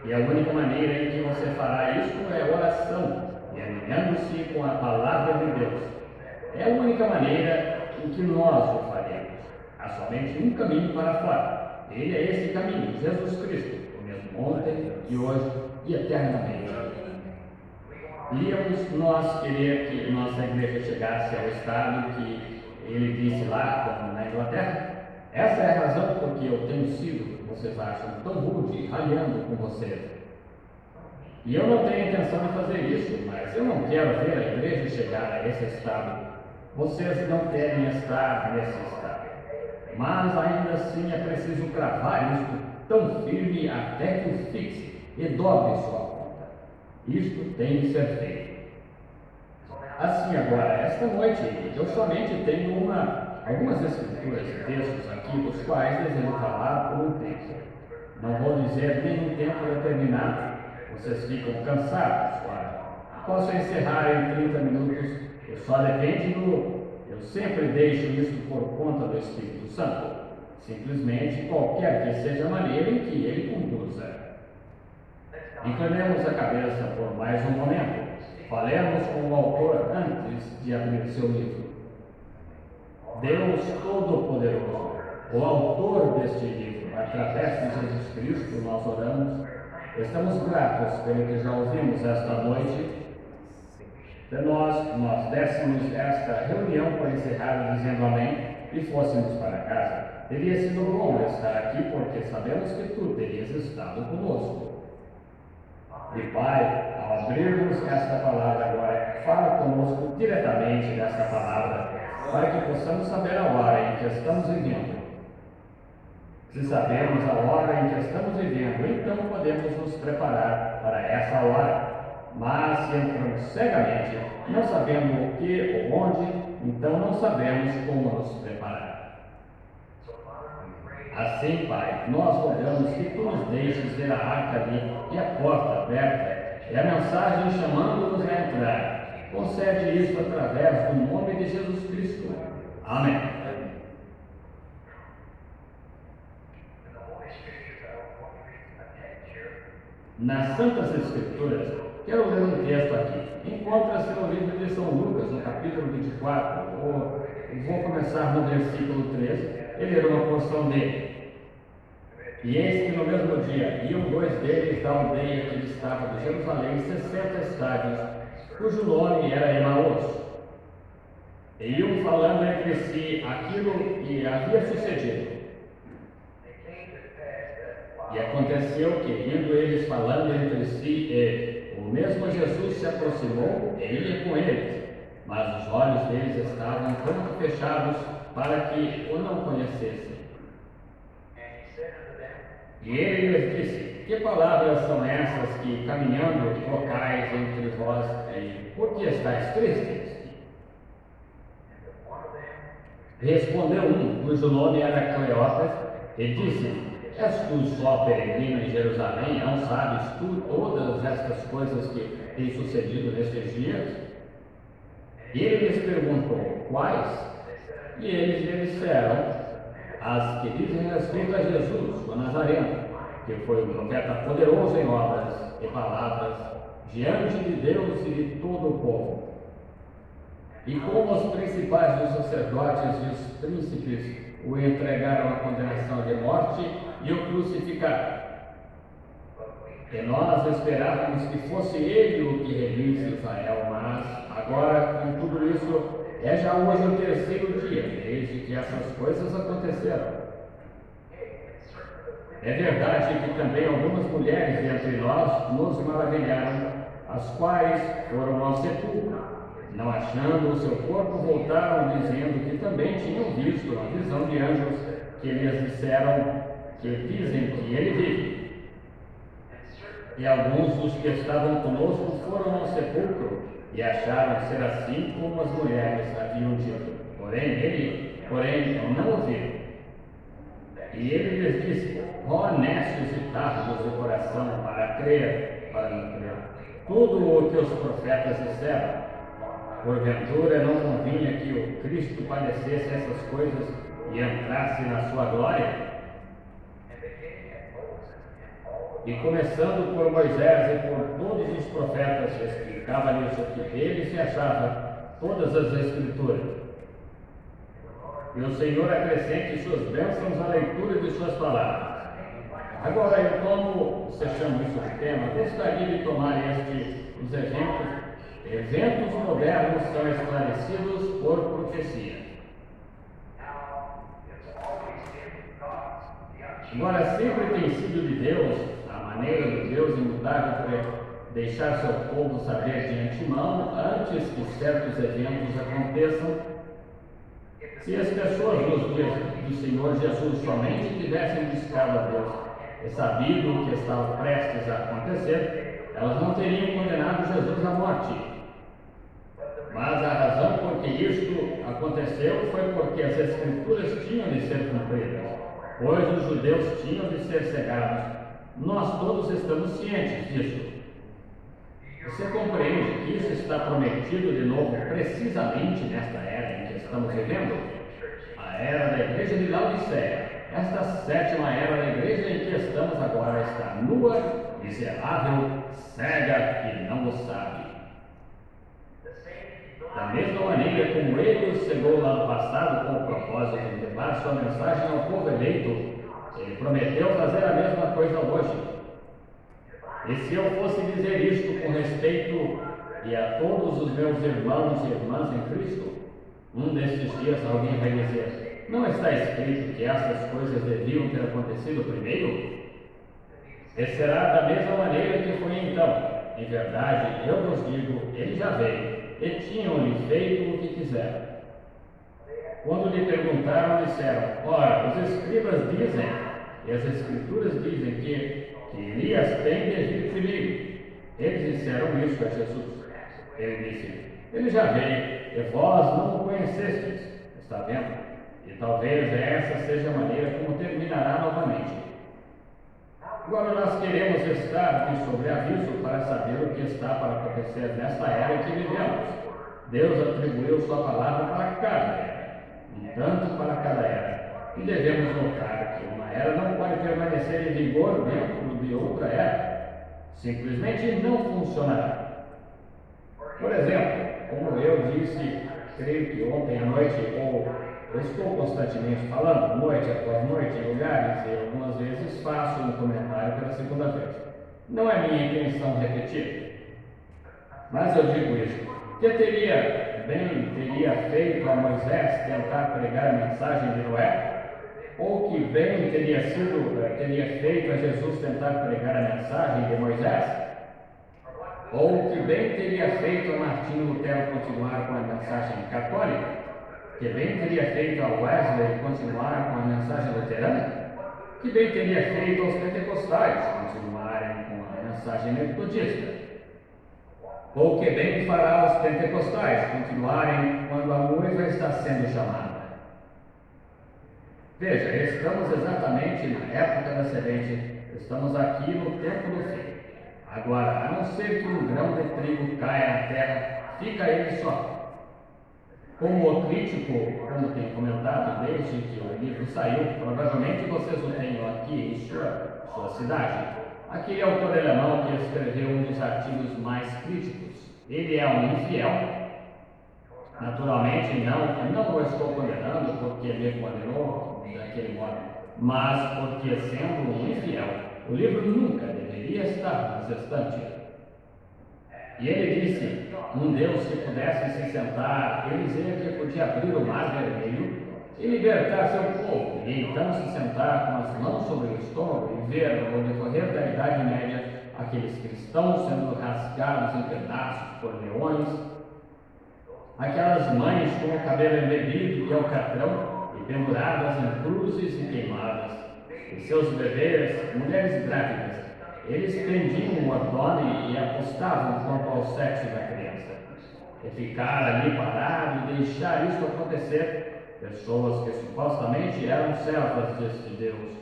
E a única maneira em que você fará isso é oração, e alinhando-se com a palavra de Deus. É a única maneira em que nós o faremos. Há somente um caminho para fora. Ele é esse caminho, Jesus Cristo, o mesmo ontem e hoje e eternamente. Iríamos nós querer que nossa igreja chegasse ao estado que ele disse lá, como na Inglaterra? Essa é a razão por que eu tenho sido, vocês acham, tão rude, ralhando com vocês. E eu não tenho intenção de fazer isso, mas eu não quero ver a igreja chegar a esse estado. Vocês não querem estar nesse estado. Mas ainda assim é preciso cravar isto tão firme até que o fixe e dobre sua ponta. Isto tem de ser feito. Assim agora, esta noite, eu somente tenho algumas escrituras e textos aqui, dos quais desejo falar por um tempo. Não vou dizer nem um tempo determinado. Vocês ficam cansados, claro. Posso encerrar em 30 minutos, só depende eu sempre deixo isso por conta do Espírito Santo. Simplesmente qualquer que seja a maneira em que ele conduza. Inclinemos a cabeça por mais um momento. Falemos com o autor antes de abrir seu livro. Deus Todo-Poderoso, o autor deste livro, através de Jesus Cristo, nós oramos. Estamos gratos pelo que já ouvimos esta noite. Nós dessemos esta reunião por encerrada dizendo amém e fôssemos para casa. Teria sido bom estar aqui porque sabemos que tu terias estado conosco. E Pai, ao abrirmos esta palavra agora, fala conosco diretamente nesta palavra, para que possamos saber a hora em que estamos vivendo. Se sabemos a hora em que estamos vivendo, então podemos nos preparar para essa hora. Mas se entramos cegamente, não sabendo o que ou onde, então não sabemos como nos preparar. Assim, Pai, nós rogamos que Tu nos deixes ver a arca ali e a porta aberta e a mensagem chamando-nos a entrar. Concede isso através do nome de Jesus Cristo. Amém. Nas Santas Escrituras, quero ler um texto aqui. Encontra-se no livro de São Lucas, no capítulo 24. Vou começar no versículo 13 e ler uma porção dele. E eis que no mesmo dia iam 2 deles da aldeia que distava de Jerusalém 60 estádios, cujo nome era Emaús. E iam falando entre si aquilo que havia sucedido. E aconteceu que, indo eles falando entre si, o mesmo Jesus se aproximou e ia com eles, mas os olhos deles estavam tanto fechados para que o não conhecessem. E ele lhes disse: que palavras são essas que, caminhando, trocais entre vós, e por que estáis tristes? Respondeu um, cujo nome era Cleópas, e disse: és tu só peregrino em Jerusalém, não sabes tu todas estas coisas que têm sucedido nestes dias? E ele lhes perguntou: quais? E eles lhe disseram: as que dizem respeito a Jesus, o Nazareno, que foi um profeta poderoso em obras e palavras, diante de Deus e de todo o povo. E como os principais dos sacerdotes e os príncipes o entregaram à condenação de morte e o crucificaram. E nós esperávamos que fosse ele o que remisse Israel, mas agora, com tudo isso, é já hoje o 3º dia, desde que essas coisas aconteceram. É verdade que também algumas mulheres entre nós nos maravilharam, as quais foram ao sepulcro, não achando o seu corpo, voltaram dizendo que também tinham visto uma visão de anjos que lhes disseram que dizem que ele vive. E alguns dos que estavam conosco foram ao sepulcro e acharam ser assim como as mulheres haviam dito. Porém, não o viram. E ele lhes disse: ó nécios e tardos de coração, para crer, para não crer, tudo o que os profetas disseram. Porventura não convinha que o Cristo padecesse essas coisas e entrasse na sua glória? E começando por Moisés e por todos os profetas, explicava-lhes o que dele se achava todas as Escrituras. E o Senhor acrescente suas bênçãos à leitura de suas palavras. Agora, eu como fechamos isso de tema, gostaria de tomar os eventos modernos são esclarecidos por profecia. Agora, sempre tem sido de Deus, a maneira de Deus imutável por deixar seu povo saber de antemão, antes que certos eventos aconteçam. Se as pessoas nos dias do Senhor Jesus somente tivessem buscado a Deus e sabido o que estava prestes a acontecer, elas não teriam condenado Jesus à morte. Mas a razão por que isto aconteceu foi porque as Escrituras tinham de ser cumpridas, pois os judeus tinham de ser cegados. Nós todos estamos cientes disso. Você compreende que isso está prometido de novo precisamente nesta era em que estamos vivendo? A era da igreja de Laodiceia. Esta 7ª era da igreja em que estamos agora está nua, miserável, cega e não o sabe. Da mesma maneira como ele os cegou lá no passado com o propósito de levar sua mensagem ao povo eleito, ele prometeu fazer a mesma coisa hoje. E se eu fosse dizer isto com respeito e a todos os meus irmãos e irmãs em Cristo, um destes dias alguém vai dizer: não está escrito que essas coisas deviam ter acontecido primeiro? E será da mesma maneira que foi então. Em verdade, eu vos digo, ele já veio, e tinham-lhe feito o que quiseram. Quando lhe perguntaram, disseram: ora, os escribas dizem, e as escrituras dizem que Elias tem de vir primeiro. Eles disseram isso a Jesus. Ele disse: ele já veio, e vós não o conhecestes. Está vendo? E talvez essa seja a maneira como terminará novamente. Agora nós queremos estar aqui sobre aviso para saber o que está para acontecer nesta era em que vivemos. Deus atribuiu sua palavra para cada era, um tanto para cada era. E devemos notar que uma era não pode permanecer em vigor dentro de outra era. Simplesmente não funcionará. Por exemplo, como eu disse, creio que ontem à noite, ou eu estou constantemente falando, noite após noite, em lugares, e algumas vezes faço um comentário pela segunda vez. Não é minha intenção repetir, mas eu digo isso. Que teria feito a Moisés tentar pregar a mensagem de Noé? Ou que bem teria feito a Jesus tentar pregar a mensagem de Moisés? Ou que bem teria feito a Martinho Lutero continuar com a mensagem católica? Que bem teria feito a Wesley continuar com a mensagem luterana? Que bem teria feito aos pentecostais continuarem com a mensagem metodista? Ou que bem fará aos pentecostais continuarem quando a noiva está sendo chamada? Veja, estamos exatamente na época da semente, estamos aqui no tempo do fim. Agora, a não ser que um grão de trigo caia na terra, fica ele só. Como o crítico, como tem comentado desde que o livro saiu, provavelmente vocês o tenham aqui em sua cidade. Aquele autor alemão que escreveu um dos artigos mais críticos. Ele é um infiel. Naturalmente, eu não o estou condenando porque ele condenou daquele modo, mas porque, sendo um infiel, o livro nunca deveria estar nas estantes. E ele disse: um Deus que pudesse se sentar, ele dizia que podia abrir o mar vermelho e libertar seu povo, e então se sentar com as mãos sobre o estômago e ver, no decorrer da Idade Média, aqueles cristãos sendo rasgados em pedaços por leões, aquelas mães com o cabelo embebido e alcatrão e penduradas em cruzes e queimadas, e seus bebês, mulheres grávidas. Eles prendiam o abdômen e apostavam quanto ao sexo da criança. E ficar ali parado e deixar isso acontecer, pessoas que supostamente eram servas deste Deus.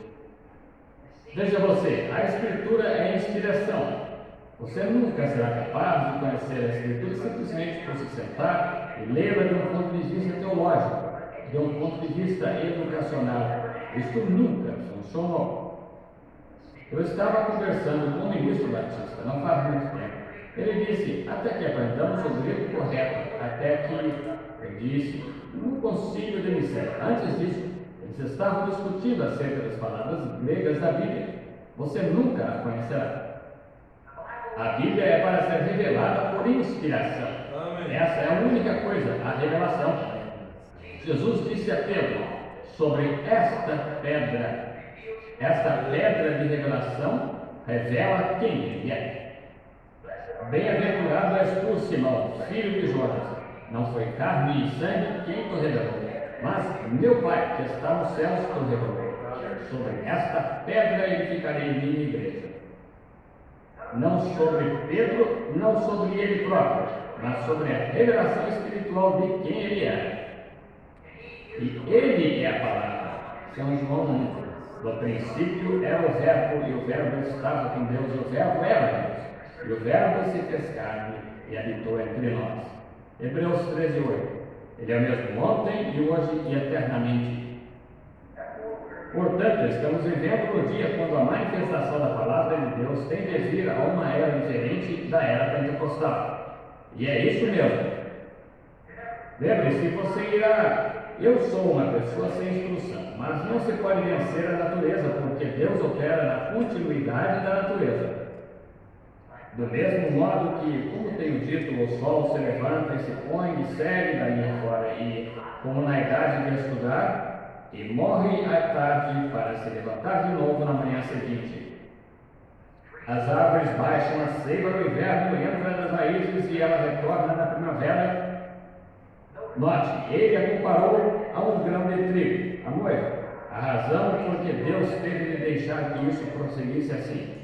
Veja você, a Escritura é inspiração. Você nunca será capaz de conhecer a Escritura simplesmente por se sentar e lê-la de um ponto de vista teológico, de um ponto de vista educacional. Isso nunca funcionou. Eu estava conversando com o ministro Batista, não faz muito tempo. Ele disse: até que aprendamos o grego correto, até que, eu disse, no concílio de Nicéia. Antes disso, eles estavam discutindo acerca das palavras gregas da Bíblia. Você nunca a conhecerá. A Bíblia é para ser revelada por inspiração. Essa é a única coisa, a revelação. Jesus disse a Pedro: sobre esta pedra de revelação revela quem ele é. Bem-aventurado és tu, Simão, filho de Jonas. Não foi carne e sangue quem te revelou, mas meu Pai que está nos céus te revelou. Sobre esta pedra edificarei minha igreja. Não sobre Pedro, não sobre ele próprio, mas sobre a revelação espiritual de quem ele é. E ele é a palavra. São João 1. No princípio era o Verbo, e o Verbo estava com Deus, e o Verbo era Deus. E o Verbo se fez carne e habitou entre nós. Hebreus 13:8. Ele é o mesmo ontem e hoje e eternamente. Portanto, estamos vivendo no dia quando a manifestação da palavra de Deus tem de vir a uma era diferente da era pentecostal. E é isso mesmo. Lembre-se, você irá... Eu sou uma pessoa sem instrução, mas não se pode vencer a natureza, porque Deus opera na continuidade da natureza. Do mesmo modo que, como tenho dito, o sol se levanta e se põe e segue daí fora, e, como na idade de estudar, e morre à tarde para se levantar de novo na manhã seguinte. As árvores baixam a seiva no inverno, entra nas raízes e ela retorna na primavera. Note, ele a comparou a um grão de trigo, a noiva. A razão por que Deus teve de deixar que isso prosseguisse assim.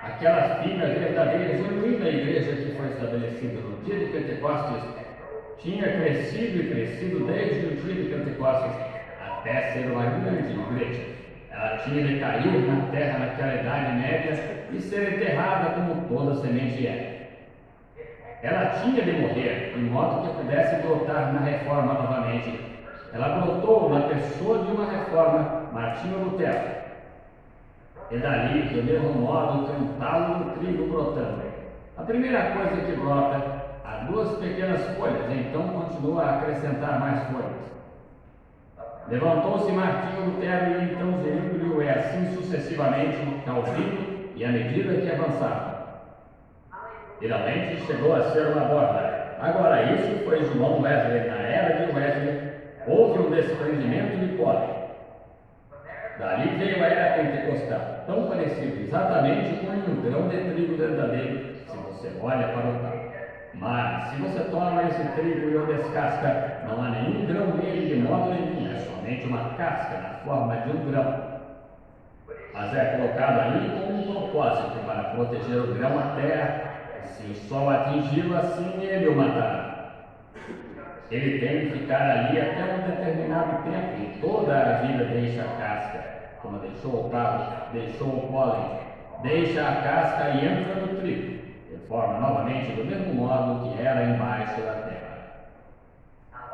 Aquela fina, verdadeira, genuína igreja que foi estabelecida no dia de Pentecostes tinha crescido e crescido desde o dia de Pentecostes até ser uma grande igreja. Ela tinha de cair na terra naquela idade média e ser enterrada como toda semente é. Ela tinha de morrer, de modo que pudesse brotar na reforma novamente. Ela brotou na pessoa de uma reforma, Martinho Lutero. E dali, do mesmo modo que um talo do trigo brotando. A primeira coisa que brota, há duas pequenas folhas, então continua a acrescentar mais folhas. Levantou-se Martinho Lutero e então Zwinglio, e assim sucessivamente, Calvino, e à medida que avançava. Finalmente chegou a ser uma borda. Agora isso foi João Wesley. Na era de Wesley, houve um desprendimento de pólen. Dali veio a era pentecostal, tão parecido exatamente com um grão de trigo verdadeiro, se você olha para o campo. Mas, se você toma esse trigo e o descasca, não há nenhum grão nele de modo nenhum, é somente uma casca na forma de um grão. Mas é colocado ali com um propósito, para proteger o grão à terra, e se o sol atingi-lo, assim ele o matará. Ele tem de ficar ali até um determinado tempo, e toda a vida deixa a casca, como deixou o talo, deixou o pólen, deixa a casca e entra no trigo, e forma novamente do mesmo modo que era embaixo da terra.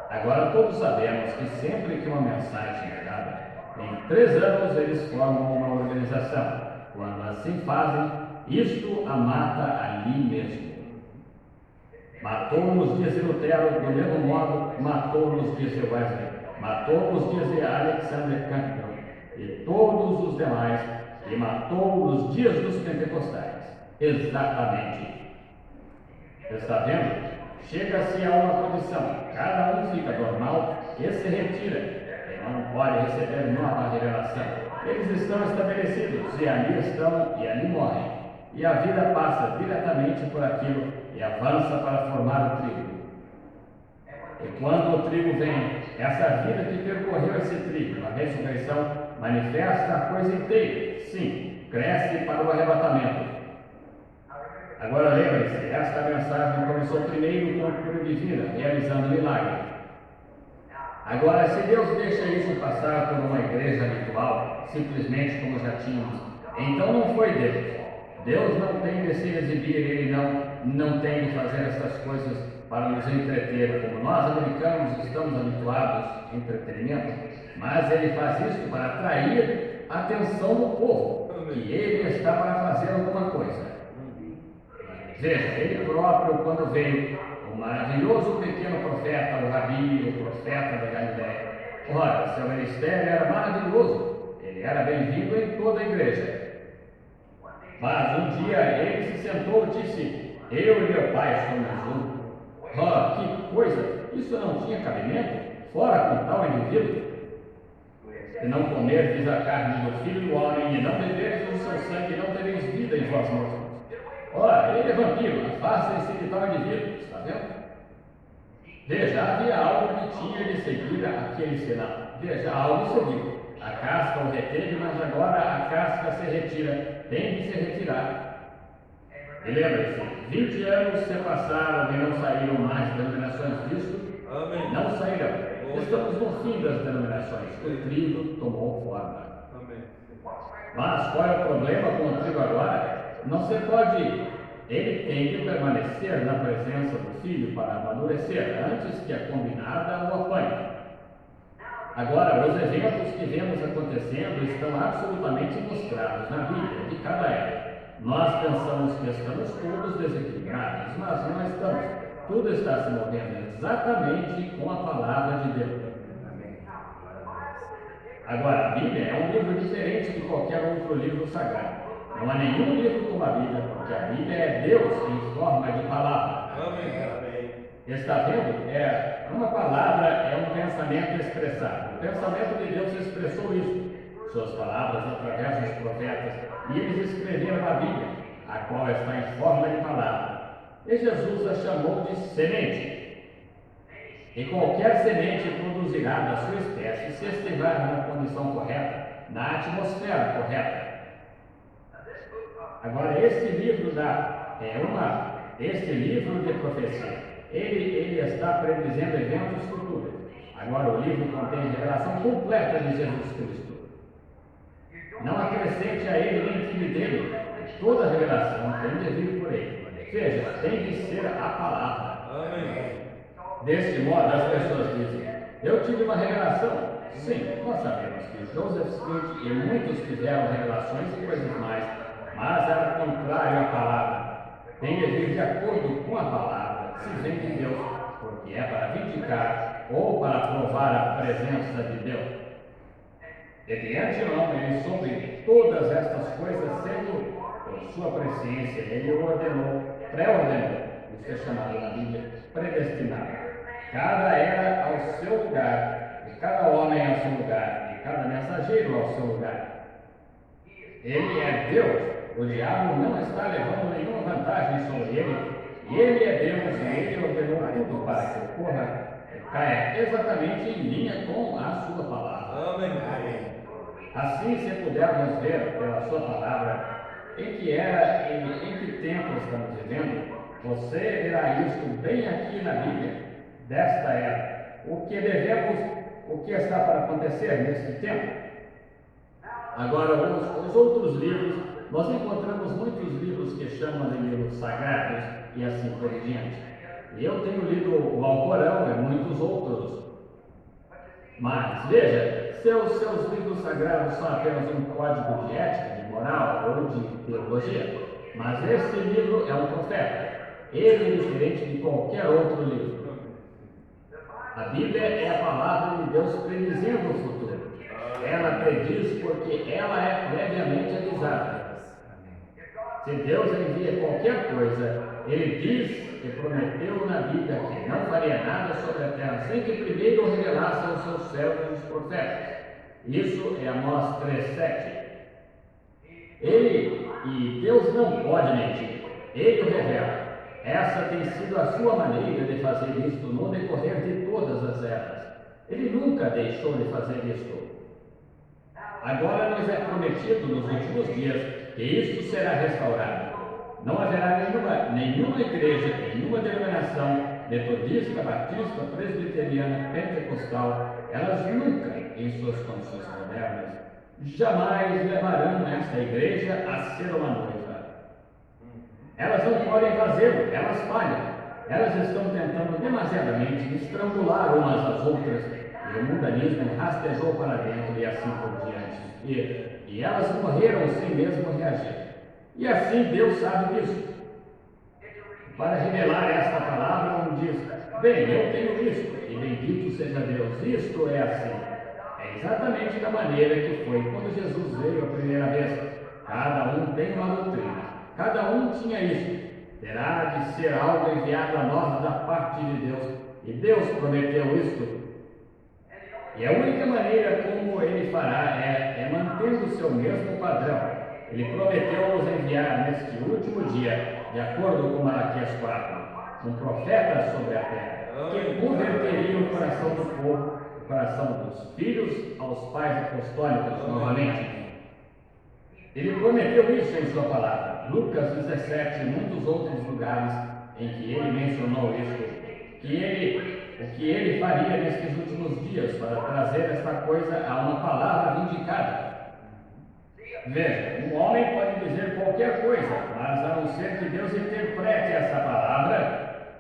Agora todos sabemos que sempre que uma mensagem é dada, em 3 anos eles formam uma organização. Quando assim fazem, isto a mata ali mesmo. Matou nos dias de Lutero, do mesmo modo matou nos dias de Wesley, matou nos dias de Alexander Campbell e todos os demais, e matou nos dias dos pentecostais. Exatamente. Está vendo? Chega-se a uma condição, cada um fica normal e se retira, e não pode receber nova revelação. Eles estão estabelecidos, e ali estão, e ali morrem, e a vida passa diretamente por aquilo e avança para formar o trigo. E quando o trigo vem, essa vida que percorreu esse trigo, a ressurreição, manifesta a coisa inteira, sim, cresce para o arrebatamento. Agora lembre-se, esta mensagem começou primeiro com a cura divina, realizando milagre. Agora, se Deus deixa isso passar por uma igreja habitual, simplesmente como já tínhamos, então não foi Deus. Deus não tem de se exibir, Ele não tem de fazer essas coisas para nos entreter, como nós americanos estamos habituados a entretenimento, mas Ele faz isso para atrair a atenção do povo, e Ele está para fazer alguma coisa. Veja, Ele próprio, quando veio, o maravilhoso pequeno profeta, o Rabi, o profeta da Galileia, ora, seu ministério era maravilhoso, ele era bem-vindo em toda a igreja. Mas um dia ele se sentou e disse: eu e meu pai somos um. Oh, que coisa! Isso não tinha cabimento? Fora com tal indivíduo. Se não comerdes a carne do Filho do Homem e não beberdes o seu sangue, não tereis vida em vós mesmos. Ora, ele é vampiro, afastem-se de tal indivíduo, está vendo? Veja, havia algo que tinha de seguir aquele sinal. Veja, algo seguiu. A casca o reteve, mas agora a casca se retira, tem de se retirar. E lembre-se, 20 anos se passaram e não saíram mais denominações disto. Amém. Não sairão. Estamos no fim das denominações. O trigo tomou forma. Amém. Mas qual é o problema com o trigo agora? Não se pode ir. Ele tem de permanecer na presença do Filho para amadurecer, antes que a combinada o apanhe. Agora, os eventos que vemos acontecendo estão absolutamente mostrados na Bíblia de cada era. Nós pensamos que estamos todos desequilibrados, mas não estamos. Tudo está se movendo exatamente com a palavra de Deus. Agora, a Bíblia é um livro diferente de qualquer outro livro sagrado. Não há nenhum livro como a Bíblia, porque a Bíblia é Deus em forma de palavra. Amém. Está vendo? Uma palavra é um pensamento expressado. O pensamento de Deus expressou isso. suas palavras através dos profetas, e eles escreveram a Bíblia, a qual está em forma de palavra. E Jesus a chamou de semente. E qualquer semente produzirá da sua espécie se estiver na condição correta, na atmosfera correta. Agora, este livro de profecia, ele está predizendo eventos futuros. Agora, o livro contém a revelação completa de Jesus Cristo. Não acrescente a ele nem tire dele. Toda a revelação tem de vir por ele. Veja, tem de ser a palavra. Amém. Deste modo, as pessoas dizem: eu tive uma revelação. Sim, nós sabemos que Joseph Smith e muitos tiveram revelações e coisas mais, mas era contrário à palavra. Tem de vir de acordo com a palavra, se vem de Deus, porque é para vindicar ou para provar a presença de Deus. E de antemão ele soube todas estas coisas, sendo por sua presciência, ele pré-ordenou, isso é chamado na Bíblia, predestinado. Cada era ao seu lugar, e cada homem ao seu lugar, e cada mensageiro ao seu lugar. Ele é Deus. O diabo não está levando nenhuma vantagem sobre ele, e ele é Deus, e ele ordenou tudo para que ocorra, caia exatamente em linha com a sua palavra. Amém. Assim, se pudermos ver pela sua palavra em que era e em que tempo estamos vivendo, você verá isto bem aqui na Bíblia, desta era, o que está para acontecer neste tempo. Agora, os outros livros, nós encontramos muitos livros que chamam de livros sagrados e assim por diante. E eu tenho lido o Alcorão e muitos outros. Mas, veja, seus livros sagrados são apenas um código de ética, de moral ou de teologia. Mas este livro é um profeta. Ele é diferente de qualquer outro livro. A Bíblia é a palavra de Deus predizendo o futuro. Ela prediz porque ela é previamente avisada. Se Deus envia qualquer coisa, Ele diz e prometeu na Bíblia que não faria nada sobre a terra sem que primeiro revelasse aos seus servos os profetas. Isso é Amós 3:7. Deus não pode mentir. Ele o revela. Essa tem sido a sua maneira de fazer isto no decorrer de todas as eras. Ele nunca deixou de fazer isto. Agora nos é prometido nos últimos dias que isto será restaurado. Não haverá nenhuma igreja, nenhuma denominação, metodista, batista, presbiteriana, pentecostal, elas nunca, em suas condições modernas, jamais levarão esta igreja a ser uma noiva. Elas não podem fazê-lo, elas falham. Elas estão tentando demasiadamente estrangular umas às outras, e o mundanismo rastejou para dentro e assim por diante. E elas morreram sem mesmo reagir. E assim Deus sabe disso. Para revelar esta palavra, um diz: bem, eu tenho isto, e bendito seja Deus, isto é assim. É exatamente da maneira que foi quando Jesus veio a primeira vez. Cada um tem uma doutrina, cada um tinha isto. Terá de ser algo enviado a nós da parte de Deus, e Deus prometeu isto. E a única maneira como ele fará é mantendo o seu mesmo padrão. Ele prometeu nos enviar neste último dia, de acordo com Malaquias 4, um profeta sobre a terra, que converteria o coração do povo, o coração dos filhos aos pais apostólicos novamente. Ele prometeu isso em sua palavra, Lucas 17 e muitos outros lugares em que ele mencionou isso, o que ele faria nestes últimos dias para trazer esta coisa a uma palavra vindicada. Veja, um homem pode dizer qualquer coisa, mas a não ser que Deus interprete essa palavra.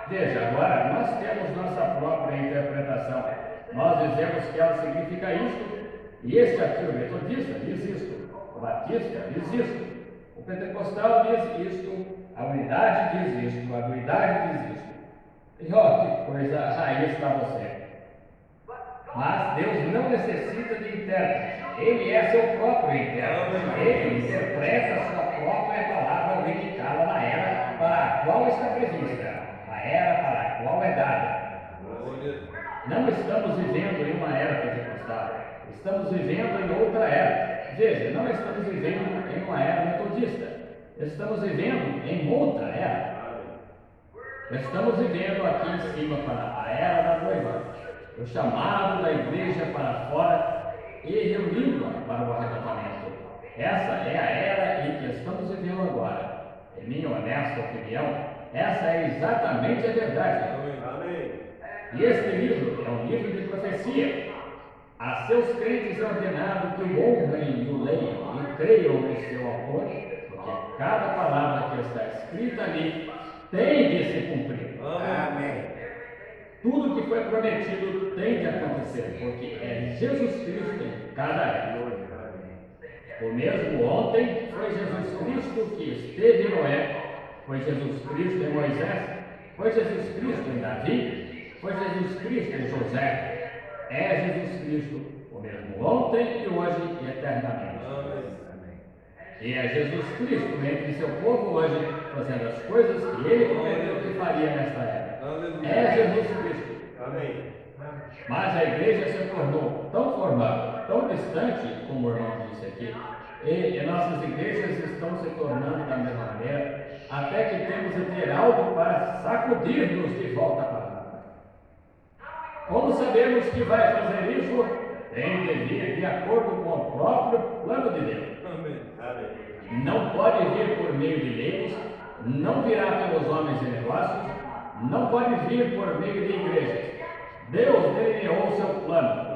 Veja, agora nós temos nossa própria interpretação. Nós dizemos que ela significa isto, e este aqui, o metodista, diz isto, o batista diz isto, o pentecostal diz isto, a unidade diz isto, a duidade diz isto. E ó, que coisa, aí está você. Mas Deus não necessita de intérprete. Ele é seu próprio intérprete. Ele interpreta a sua própria palavra ao indicá-la na era para a qual está prevista, a era para a qual é dada. Não estamos vivendo em uma era pentecostal. Estamos vivendo em outra era. Veja, não estamos vivendo em uma era metodista. Estamos vivendo em outra era. Estamos vivendo aqui em cima para a era da noiva, o chamado da igreja para fora e reunindo-a para o arrebatamento. Essa é a era em que estamos vivendo agora. Em minha honesta opinião, essa é exatamente a verdade. Amém. E este livro é um livro de profecia. A seus crentes é ordenado que o honrem e o leiam e creiam no seu autor, porque cada palavra que está escrita ali tem de se cumprir. Amém. Tudo que foi prometido tem de acontecer, porque é Jesus Cristo em cada era. O mesmo ontem foi Jesus Cristo que esteve em Noé, foi Jesus Cristo em Moisés, foi Jesus Cristo em Davi, foi Jesus Cristo em José. É Jesus Cristo, o mesmo ontem e hoje e eternamente. E é Jesus Cristo entre seu povo hoje, fazendo as coisas que ele prometeu que faria nesta era. É Jesus Cristo. Amém. Mas a igreja se tornou tão formal, tão distante, como o irmão disse aqui, e nossas igrejas estão se tornando da mesma maneira, até que temos de ter algo para sacudir-nos de volta para lá. Como sabemos que vai fazer isso? Tem de vir de acordo com o próprio plano de Deus. Não pode vir por meio de leis, não virá pelos homens de negócios, não pode vir por meio de igrejas. Deus delineou o seu plano.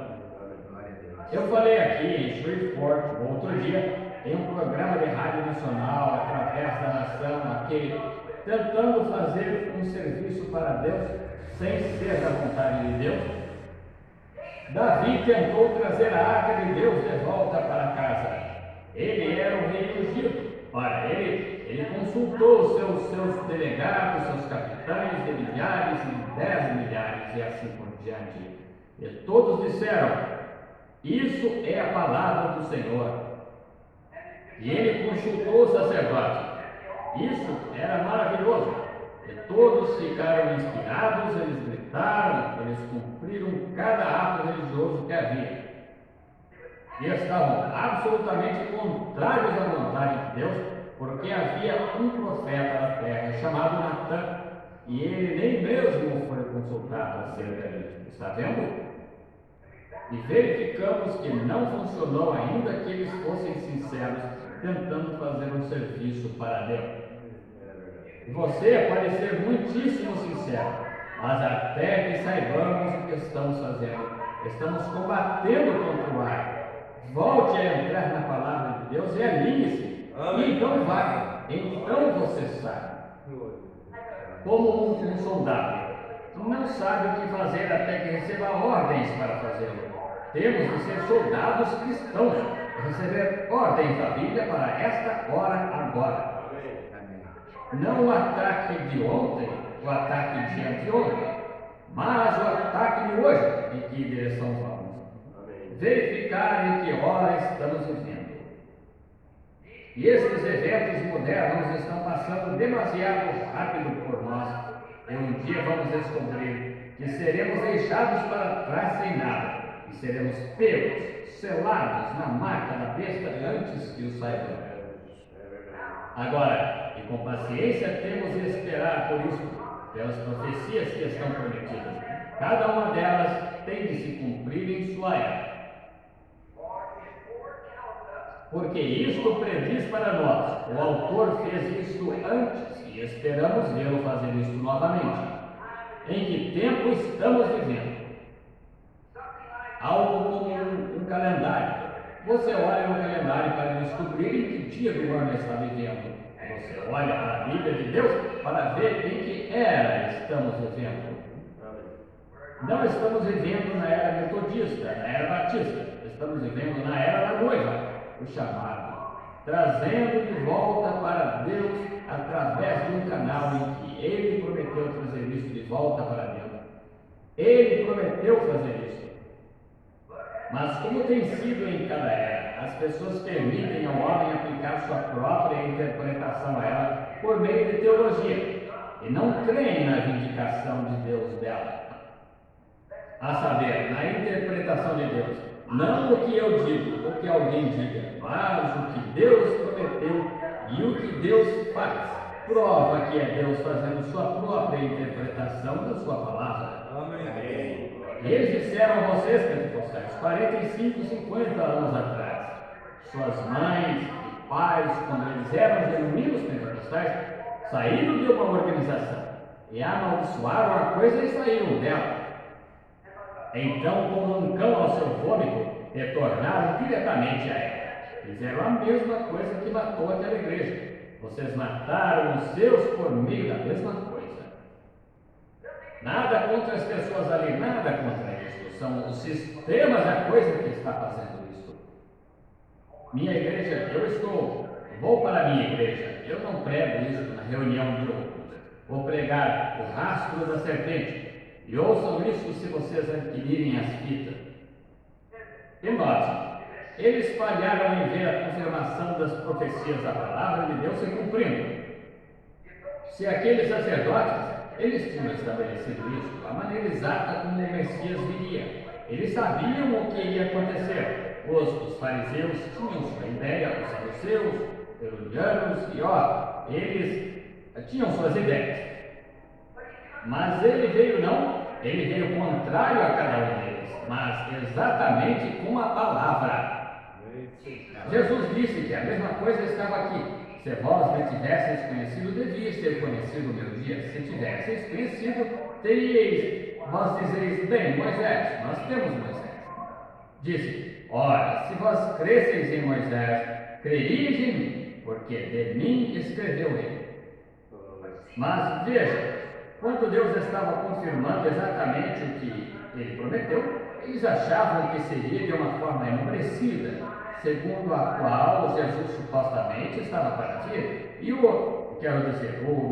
Eu falei aqui em Shreveport, outro dia, em um programa de rádio nacional, através da nação, aquele, tentando fazer um serviço para Deus, sem ser da vontade de Deus. Davi tentou trazer a arca de Deus de volta para casa. Ele era o rei ungido. Ora, ele consultou seus delegados, seus capitães de milhares e 10 milhares e assim por diante. E todos disseram: isso é a palavra do Senhor. E ele consultou os sacerdotes. Isso era maravilhoso. E todos ficaram inspirados, eles gritaram, eles cumpriram cada ato religioso que havia. E estavam absolutamente contrários à vontade de Deus, porque havia um profeta na terra chamado Natã, e ele nem mesmo foi consultado acerca disso. Está vendo? E verificamos que não funcionou ainda que eles fossem sinceros, tentando fazer um serviço para Deus. Você pode ser muitíssimo sincero, mas até que saibamos o que estamos fazendo, estamos combatendo contra o ar. Volte a entrar na palavra de Deus e alinhe-se. E então vai. Então você sabe. Como um soldado não sabe o que fazer até que receba ordens para fazê-lo. Temos de ser soldados cristãos, receber ordens da Bíblia para esta hora agora. Não o ataque de ontem, o ataque de anteontem, mas o ataque de hoje. Em que direção vamos? Verificar em que hora estamos vivendo. E esses eventos modernos estão passando demasiado rápido por nós. E um dia vamos descobrir que seremos deixados para trás sem nada. E seremos pegos, selados na marca da besta antes que o saibamos. Agora, e com paciência temos de esperar por isso, pelas profecias que estão prometidas. Cada uma delas tem de se cumprir em sua era. Porque isto prediz para nós, o autor fez isto antes e esperamos vê-lo fazer isto novamente. Em que tempo estamos vivendo? Algo como um calendário. Você olha no calendário para descobrir em que dia do ano está vivendo. Você olha para a Bíblia de Deus para ver em que era estamos vivendo. Não estamos vivendo na era metodista, na era batista. Estamos vivendo na era da noiva, o chamado, trazendo de volta para Deus através de um canal em que Ele prometeu trazer isso de volta para Deus. Ele prometeu fazer isso. Mas como tem sido em cada era, as pessoas permitem ao homem aplicar sua própria interpretação a ela por meio de teologia e não creem na vindicação de Deus dela. A saber, na interpretação de Deus. não o que eu digo, o que alguém diga, mas o que Deus prometeu e o que Deus faz. Prova que é Deus fazendo sua própria interpretação da sua palavra. Amém. E eles disseram a vocês, pentecostais, 45, 50 anos atrás, suas mães e pais, quando eles eram genuínos pentecostais, saíram de uma organização e amaldiçoaram a coisa e saíram dela. Então, como um cão ao seu vômito, retornaram diretamente a ela. Fizeram a mesma coisa que matou aquela igreja. Vocês mataram os seus por meio da mesma coisa. Nada contra as pessoas ali, nada contra isso. São os sistemas da coisa que está fazendo isso. Minha igreja, vou para a minha igreja. Eu não prego isso na reunião de outros. Vou pregar o rastro da serpente. E ouçam isso se vocês adquirirem as fitas. E notem, eles falharam em ver a confirmação das profecias da palavra de Deus se cumprindo. Se aqueles sacerdotes, eles tinham estabelecido isso, a maneira exata como o Messias viria. Eles sabiam o que ia acontecer. Os fariseus tinham sua ideia, os saduceus, herodianos, e eles tinham suas ideias. Mas ele veio contrário a cada um deles, mas exatamente com a palavra. Jesus disse que a mesma coisa estava aqui. Se vós me tivesseis conhecido, devíeis ter conhecido o meu dia. Se tivesseis conhecido, teríeis. Vós dizeis, bem, Moisés, nós temos Moisés. Disse, ora, se vós cresceis em Moisés, creríeis em mim, porque de mim escreveu ele. Mas veja, quando Deus estava confirmando exatamente o que ele prometeu, eles achavam que seria de uma forma enumerecida, segundo a qual Jesus supostamente estava para vir, e o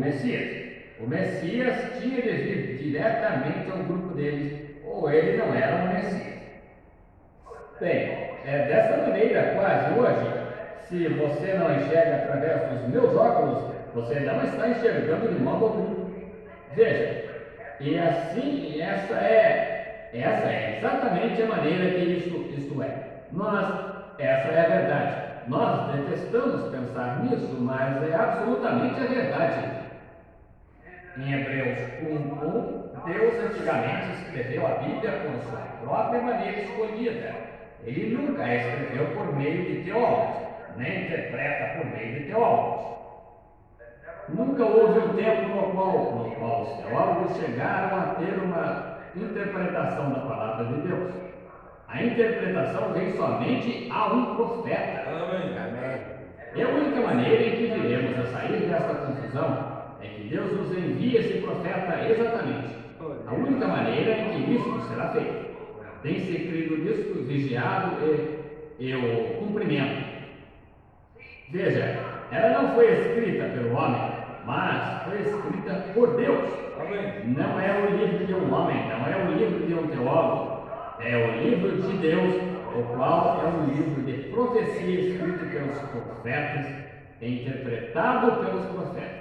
Messias. O Messias tinha de vir diretamente ao grupo deles, ou ele não era um Messias. Bem, dessa maneira, quase hoje, se você não enxerga através dos meus óculos, você não está enxergando de modo algum. Veja, e assim, essa é exatamente a maneira que isto é. Essa é a verdade. Nós detestamos pensar nisso, mas é absolutamente a verdade. Em Hebreus 1:1, Deus antigamente escreveu a Bíblia por sua própria maneira escolhida. Ele nunca a escreveu por meio de teólogos, nem interpreta por meio de teólogos. Nunca houve um tempo no qual os teólogos chegaram a ter uma interpretação da palavra de Deus. A interpretação vem somente a um profeta. Amém. E a única maneira em que viremos a sair desta confusão é que Deus nos envie esse profeta exatamente. A única maneira em que isso será feito. Tem se crido nisso, vigiado e o cumprimento. Veja, ela não foi escrita pelo homem, mas foi escrita por Deus. Amém. Não é o livro de um homem, não é o livro de um teólogo, é o livro de Deus, o qual é um livro de profecia escrito pelos profetas e interpretado pelos profetas.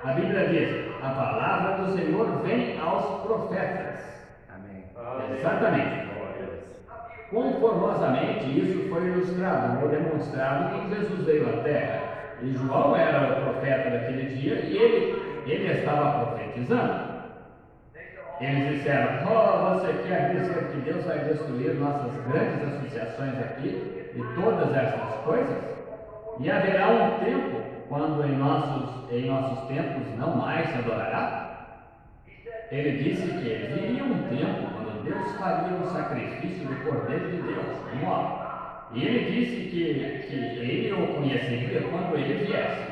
A Bíblia diz, a palavra do Senhor vem aos profetas. Amém. Exatamente. Conformosamente, isso foi ilustrado ou demonstrado quando Jesus veio à Terra. E João era o profeta daquele dia e ele estava profetizando. Eles disseram, você quer dizer que Deus vai destruir nossas grandes associações aqui e todas essas coisas? E haverá um tempo quando em nossos tempos não mais se adorará? Ele disse que viria um tempo quando Deus faria um sacrifício do Cordeiro de Deus, um homem. E ele disse que ele o conheceria quando ele viesse.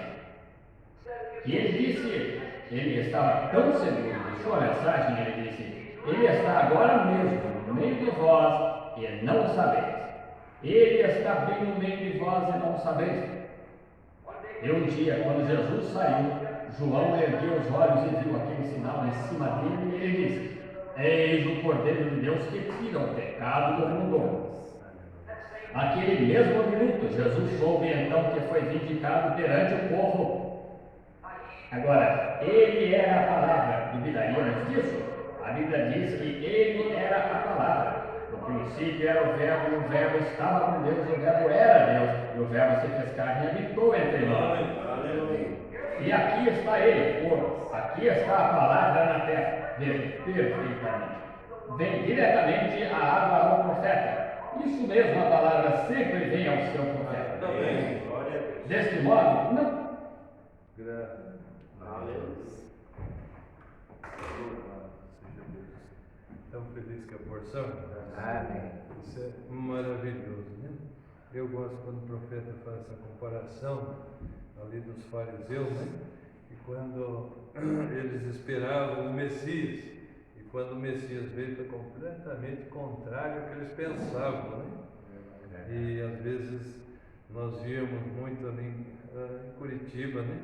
E ele disse, ele estava tão seguro de sua mensagem, ele disse, ele está agora mesmo no meio de vós e não o sabeis. Ele está bem no meio de vós e não o sabeis. E um dia, quando Jesus saiu, João ergueu os olhos e viu aquele sinal em cima dele e ele disse, eis o Cordeiro de Deus que tira o pecado do mundo. Naquele mesmo minuto, Jesus soube então que foi vindicado perante o povo. Agora, ele era a palavra, duvidaríamos disso? A Bíblia diz que ele era a palavra. No princípio era o Verbo estava com Deus, o Verbo era Deus, e o Verbo se fez carne e habitou entre nós. Aleluia. E aqui está ele, aqui está a palavra na terra, veja perfeitamente. Vem diretamente a água ao profeta. Isso mesmo, a palavra sempre vem ao seu profeta. Amém. Glória a Deus. Deste modo, não. Graças Aleluia. seja Deus. Tão feliz com a porção. Amém. Isso é maravilhoso, né? Eu gosto quando o profeta faz essa comparação ali dos fariseus, né? E quando eles esperavam o Messias, e quando o Messias veio foi completamente contrário ao que eles pensavam, né? E às vezes nós víamos muito ali em Curitiba, né?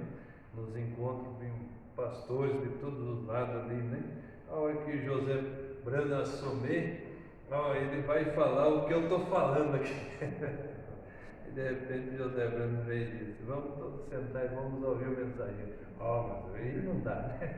Nos encontros de pastores de todos os lados ali, né? A hora que José Brana assumir, ele vai falar o que eu estou falando aqui. E de repente José Brana veio e disse: vamos todos sentar e vamos ouvir o mensageiro. Mas aí não dá, né?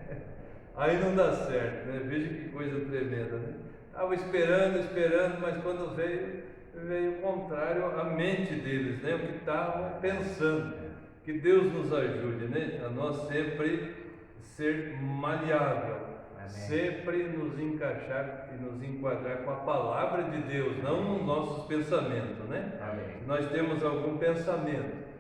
Aí não dá certo, né? Veja que coisa tremenda, né? Estava esperando, mas quando veio o contrário à mente deles, né? O que estavam pensando. Que Deus nos ajude, né? A nós sempre ser maleável, sempre nos encaixar e nos enquadrar com a palavra de Deus, não nos nossos pensamentos, né? Amém. Nós temos algum pensamento,